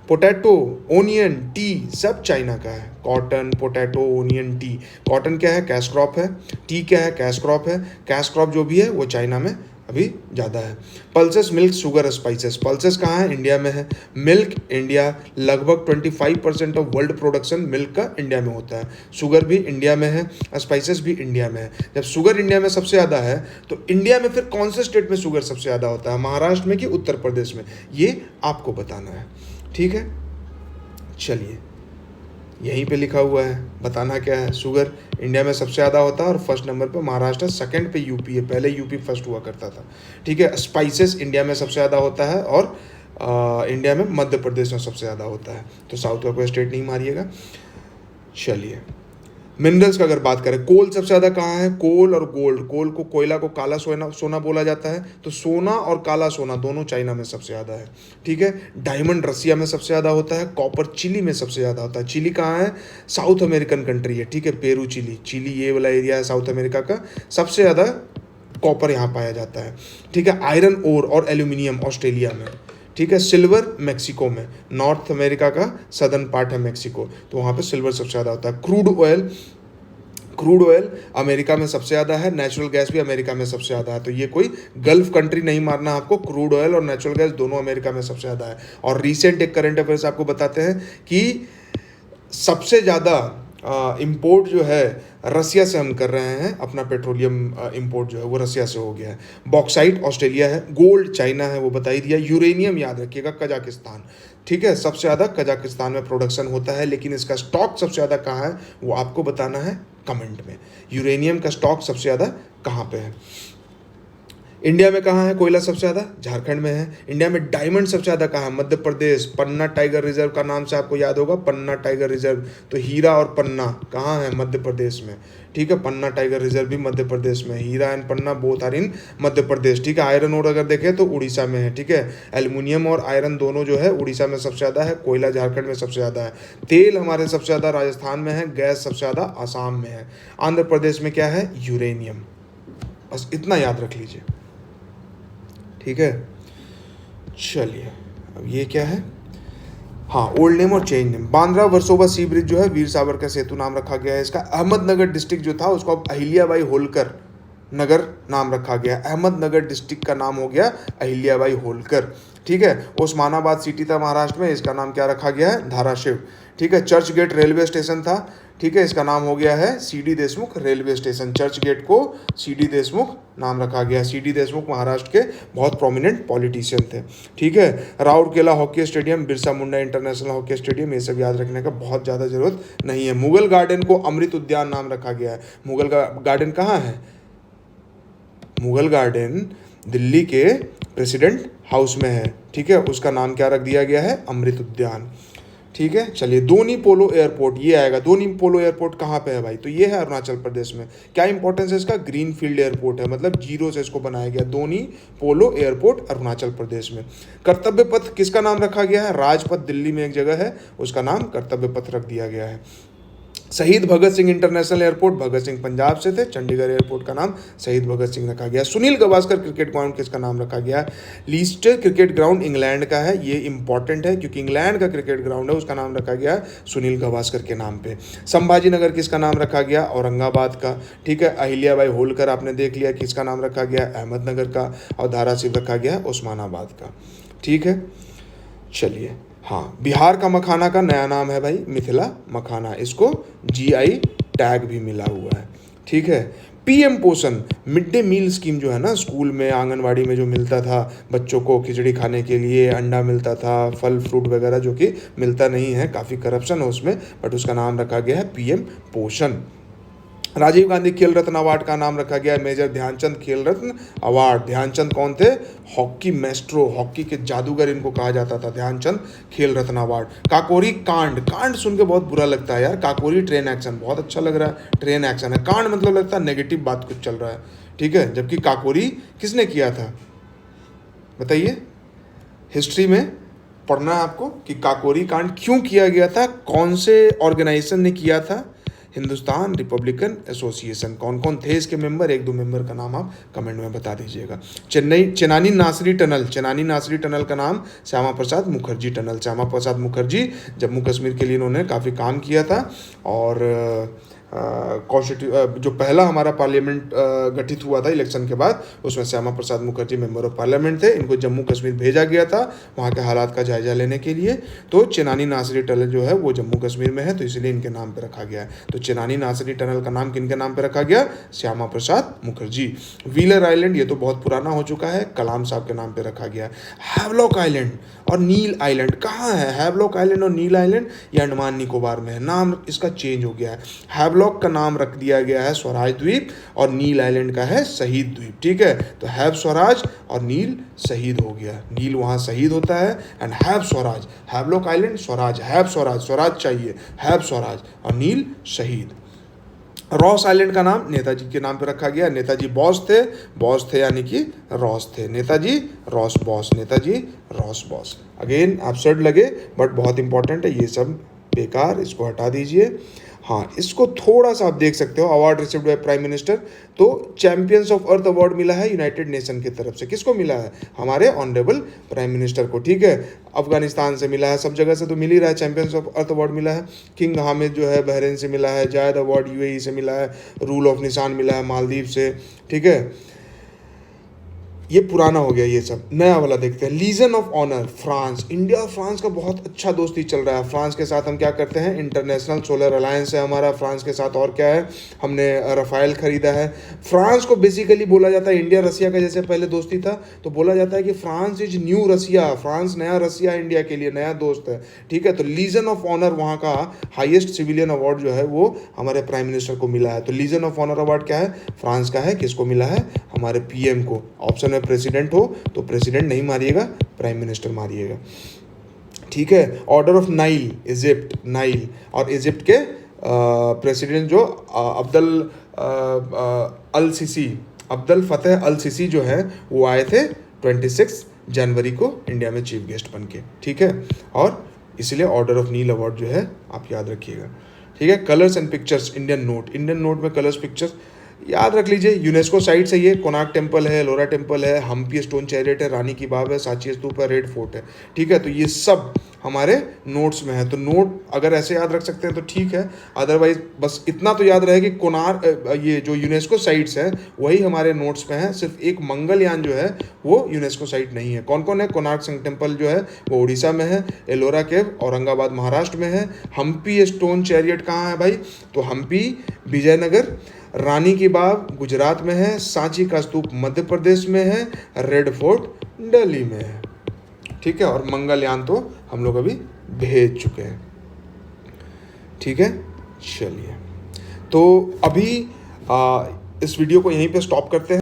पोटैटो, ओनियन, टी सब चाइना का है। Cotton, potato, onion, T. Cotton क्या है, कैश क्रॉप है। टी क्या है, कैश क्रॉप है। कैश क्रॉप जो भी है वो चाइना में अभी ज़्यादा है। Pulses, milk, sugar, spices. Pulses कहाँ है, इंडिया में है। मिल्क इंडिया, लगभग 25% ऑफ वर्ल्ड प्रोडक्शन मिल्क का इंडिया में होता है। शुगर भी इंडिया में है, स्पाइसेस भी इंडिया में है। जब शुगर इंडिया में सबसे ज़्यादा है तो इंडिया में फिर कौन से स्टेट में शुगर सबसे ज़्यादा होता है, महाराष्ट्र में कि उत्तर प्रदेश में, ये आपको बताना है, ठीक है। चलिए यहीं पे लिखा हुआ है, बताना क्या है। शुगर इंडिया में सबसे ज़्यादा होता है और फर्स्ट नंबर पे महाराष्ट्र, सेकंड पे यूपी है, पहले यूपी फर्स्ट हुआ करता था, ठीक है। स्पाइसेस इंडिया में सबसे ज़्यादा होता है और इंडिया में मध्य प्रदेश में सबसे ज़्यादा होता है, तो साउथ का कोई स्टेट नहीं मारिएगा। चलिए मिनरल्स का अगर बात करें, कोल सबसे ज़्यादा कहाँ है, कोल और गोल्ड। कोल को, कोयला को काला सोना बोला जाता है, तो सोना और काला सोना दोनों चाइना में सबसे ज़्यादा है, ठीक है। डायमंड रसिया में सबसे ज़्यादा होता है। कॉपर चिली में सबसे ज़्यादा होता है। चिली कहाँ है, साउथ अमेरिकन कंट्री है, ठीक है, पेरू चिली, चिली ये वाला एरिया है साउथ अमेरिका का, सबसे ज़्यादा कॉपर यहाँ पाया जाता है, ठीक है। आयरन ओर और एल्यूमिनियम ऑस्ट्रेलिया में, ठीक है। सिल्वर मैक्सिको में, नॉर्थ अमेरिका का सदर्न पार्ट है मैक्सिको, तो वहाँ पे सिल्वर सबसे ज़्यादा होता है। क्रूड क्रूड ऑयल अमेरिका में सबसे ज़्यादा है, नेचुरल गैस भी अमेरिका में सबसे ज़्यादा है। तो ये कोई गल्फ कंट्री नहीं मारना आपको, क्रूड ऑयल और नेचुरल गैस दोनों अमेरिका में सबसे ज़्यादा है। और रिसेंट एक करंट अफेयर्स आपको बताते हैं कि सबसे ज़्यादा इंपोर्ट जो है रसिया से हम कर रहे हैं, अपना पेट्रोलियम इंपोर्ट जो है वो रसिया से हो गया है। बॉक्साइट ऑस्ट्रेलिया है, गोल्ड चाइना है, वो बता ही दिया। यूरेनियम याद रखिएगा कजाकिस्तान, ठीक है, सबसे ज़्यादा कजाकिस्तान में प्रोडक्शन होता है, लेकिन इसका स्टॉक सबसे ज़्यादा कहाँ है वो आपको बताना है कमेंट में। यूरेनियम का स्टॉक सबसे ज़्यादा कहाँ पे है? इंडिया में कहाँ है कोयला सबसे ज़्यादा? झारखंड में है। इंडिया में डायमंड सबसे ज़्यादा कहाँ है? मध्य प्रदेश। पन्ना टाइगर रिजर्व का नाम से आपको याद होगा, पन्ना टाइगर रिजर्व। तो हीरा और पन्ना कहाँ है? मध्य प्रदेश में, ठीक है। पन्ना टाइगर रिजर्व भी मध्य प्रदेश में, Hira and Panna both are in Madhya Pradesh, ठीक है। आयरन और अगर देखें तो उड़ीसा में है, ठीक है। एल्युमिनियम और आयरन दोनों जो है उड़ीसा में सबसे ज़्यादा है, कोयला झारखंड में सबसे ज़्यादा है। तेल हमारे सबसे ज़्यादा राजस्थान में है, गैस सबसे ज़्यादा आसाम में है। आंध्र प्रदेश में क्या है? यूरेनियम। बस इतना याद रख लीजिए, ठीक है। चलिए अब ये क्या है? हाँ, ओल्ड नेम और चेंज नेम। बांद्रा वर्सोवा सी ब्रिज जो है वीर सावरकर सेतु नाम रखा गया है इसका। अहमदनगर डिस्ट्रिक्ट जो था उसको अब अहिल्याबाई होलकर नगर नाम रखा गया। अहमदनगर डिस्ट्रिक्ट का नाम हो गया अहिल्याबाई होलकर, ठीक है। ओस्मानाबाद सिटी था महाराष्ट्र में, इसका नाम क्या रखा गया है? धाराशिव, ठीक है। चर्च गेट रेलवे स्टेशन था, ठीक है, इसका नाम हो गया है CD Deshmukh railway station. Churchgate को सीडी देशमुख नाम रखा गया। सीडी देशमुख महाराष्ट्र के बहुत प्रोमिनेंट पॉलिटिशियन थे, ठीक है। Rourkela hockey stadium, Birsa Munda international hockey stadium, ये सब याद रखने का बहुत ज़्यादा जरूरत नहीं है। मुगल गार्डन को अमृत उद्यान नाम रखा गया है। मुगल गार्डन कहाँ है? मुगल गार्डन दिल्ली के प्रेसिडेंट हाउस में है, ठीक है। उसका नाम क्या रख दिया गया है? अमृत उद्यान, ठीक है। चलिए, दोनी पोलो एयरपोर्ट ये आएगा। दोनी पोलो एयरपोर्ट कहाँ पे है भाई? तो ये है अरुणाचल प्रदेश में। क्या इंपॉर्टेंस है इसका? ग्रीन फील्ड एयरपोर्ट है, मतलब जीरो से इसको बनाया गया। दोनी पोलो एयरपोर्ट अरुणाचल प्रदेश में। कर्तव्य पथ किसका नाम रखा गया है? राजपथ दिल्ली में एक जगह है, उसका नाम कर्तव्य पथ रख दिया गया है। शहीद भगत सिंह इंटरनेशनल एयरपोर्ट, भगत सिंह पंजाब से थे, चंडीगढ़ एयरपोर्ट का नाम शहीद भगत सिंह रखा गया। सुनील गावस्कर क्रिकेट ग्राउंड किसका नाम रखा गया? लीस्टर क्रिकेट ग्राउंड इंग्लैंड का है। ये इंपॉर्टेंट है क्योंकि इंग्लैंड का क्रिकेट ग्राउंड है, उसका नाम रखा गया सुनील गावस्कर के नाम पे। संभाजी नगर किसका नाम रखा गया? औरंगाबाद का, ठीक है। अहिल्याबाई होलकर आपने देख लिया किसका नाम रखा गया? अहमदनगर का। और धाराशिव रखा गया उस्मानाबाद का, ठीक है। चलिए, हाँ, बिहार का मखाना का नया नाम है भाई मिथिला मखाना, इसको जीआई टैग भी मिला हुआ है, ठीक है। पीएम पोषण मिड डे मील स्कीम जो है ना, स्कूल में आंगनवाड़ी में जो मिलता था बच्चों को खिचड़ी खाने के लिए, अंडा मिलता था, फल फ्रूट वगैरह, जो कि मिलता नहीं है, काफ़ी करप्शन है उसमें, बट उसका नाम रखा गया है पीएम पोषण। राजीव गांधी खेल रत्न अवार्ड का नाम रखा गया है मेजर ध्यानचंद खेल रत्न अवार्ड। ध्यानचंद कौन थे? हॉकी मैस्ट्रो, हॉकी के जादूगर इनको कहा जाता था। ध्यानचंद खेल रत्न अवार्ड। काकोरी कांड, कांड सुन के बहुत बुरा लगता है यार। काकोरी ट्रेन एक्शन बहुत अच्छा लग रहा है, ट्रेन एक्शन है। कांड मतलब लगता है नेगेटिव बात कुछ चल रहा है, ठीक है। जबकि काकोरी किसने किया था बताइए? हिस्ट्री में पढ़ना है आपको कि काकोरी कांड क्यों किया गया था, कौन से ऑर्गेनाइजेशन ने किया था? Hindustan Republican association. कौन कौन थे इसके मेंबर? एक दो मेंबर का नाम आप कमेंट में बता दीजिएगा। चेनानी नासरी टनल, चेनानी नासरी टनल का नाम श्यामा प्रसाद मुखर्जी टनल। श्यामा प्रसाद मुखर्जी जम्मू कश्मीर के लिए इन्होंने काफ़ी काम किया था। और जो पहला हमारा पार्लियामेंट गठित हुआ था इलेक्शन के बाद, उसमें Shyama Prasad Mukherjee member of parliament थे। इनको जम्मू कश्मीर भेजा गया था वहाँ के हालात का जायजा लेने के लिए। तो चेनानी नासरी टनल जो है वो जम्मू कश्मीर में है, तो इसलिए इनके नाम पे रखा गया है। तो चेनानी नासरी टनल का नाम किनके नाम पे रखा गया? श्यामा प्रसाद मुखर्जी। व्हीलर आइलैंड ये तो बहुत पुराना हो चुका है, कलाम साहब के नाम पे रखा गया। हैवलॉक आइलैंड और नील आइलैंड कहाँ है? हैवलॉक आइलैंड और नील आइलैंड ये अंडमान निकोबार में है। नाम इसका चेंज हो गया है। हैवलॉक का नाम रख दिया गया है स्वराज द्वीप और नील आइलैंड का है शहीद द्वीप, ठीक है। तो हैव स्वराज और नील शहीद हो गया। नील वहाँ शहीद होता है and have Swaraj. Havelock island Swaraj, have Swaraj, Swaraj चाहिए, हैव स्वराज, और नील शहीद। रॉस आइलैंड का नाम नेताजी के नाम पे रखा गया। नेताजी बॉस थे यानी कि रॉस थे। Netaji Ross boss, Netaji Ross boss. Again absurd लगे बट बहुत इंपॉर्टेंट है, ये सब बेकार, इसको हटा दीजिए। हाँ, इसको थोड़ा सा आप देख सकते हो, award received by prime minister. तो चैंपियंस ऑफ अर्थ अवार्ड मिला है यूनाइटेड नेशन की तरफ से। किसको मिला है? हमारे ऑनरेबल प्राइम मिनिस्टर को, ठीक है। अफगानिस्तान से मिला है, सब जगह से तो मिल ही रहा है। चैंपियंस ऑफ अर्थ अवार्ड मिला है। किंग हामिद जो है बहरीन से मिला है। जायद अवार्ड यूएई से मिला है। रूल ऑफ निशान मिला है मालदीव से, ठीक है। ये पुराना हो गया, ये सब नया वाला देखते हैं। Legion of honour France. India और फ्रांस का बहुत अच्छा दोस्ती चल रहा है। फ्रांस के साथ हम क्या करते हैं, इंटरनेशनल सोलर अलायंस है हमारा फ्रांस के साथ। और क्या है, हमने रफाइल खरीदा है। फ्रांस को बेसिकली बोला जाता है, इंडिया रसिया का जैसे पहले दोस्ती था, तो बोला जाता है कि France is new Russia. France नया रसिया है, इंडिया के लिए नया दोस्त है, ठीक है। तो लीजन ऑफ ऑनर वहाँ का हाईएस्ट सिविलियन अवार्ड जो है वो हमारे प्राइम मिनिस्टर को मिला है। तो लीजन ऑफ ऑनर अवार्ड क्या है, फ्रांस का है। किसको मिला है? हमारे पीएम को। ऑप्शन में प्रेसिडेंट हो तो प्रेसिडेंट नहीं मारिएगा, प्राइम मिनिस्टर मारिएगा, ठीक है। Order of Nile, Egypt, Nile और इजिप्ट के प्रेसिडेंट जो अब्दुल अल सीसी, अब्दुल फतेह अल सीसी जो है वो आए थे 26 जनवरी को इंडिया में चीफ गेस्ट बन के, ठीक है। और इसलिए ऑर्डर ऑफ नील अवार्ड जो है आप याद रखिएगा, ठीक है। Colours and pictures, Indian note, Indian note में कलर्स पिक्चर्स याद रख लीजिए। यूनेस्को साइट से ये कोणार्क टेम्पल है, एलोरा टेम्पल है, हम्पी स्टोन चैरियट है, रानी की बाग है, सांची स्तूप है, रेड फोर्ट है, ठीक है। तो ये सब हमारे नोट्स में है। तो नोट अगर ऐसे याद रख सकते हैं तो ठीक है, अदरवाइज बस इतना तो याद रहे कि कोणार्क, ये जो यूनेस्को साइट्स है वही हमारे नोट्स में है। सिर्फ एक मंगलयान जो है वो यूनेस्को साइट नहीं है। कौन कौन है? कोणार्क सन टेम्पल जो है वो उड़ीसा में है, एलोरा केव औरंगाबाद महाराष्ट्र में है, हम्पी स्टोन चैरियट कहाँ है भाई? तो हम्पी विजयनगर, रानी की बाग गुजरात में है, सांची का स्तूप मध्य प्रदेश में है, रेड फोर्ट दिल्ली में है, ठीक है। और मंगलयान तो हम लोग अभी भेज चुके हैं, ठीक है। चलिए, तो अभी इस वीडियो को यहीं पे स्टॉप करते हैं।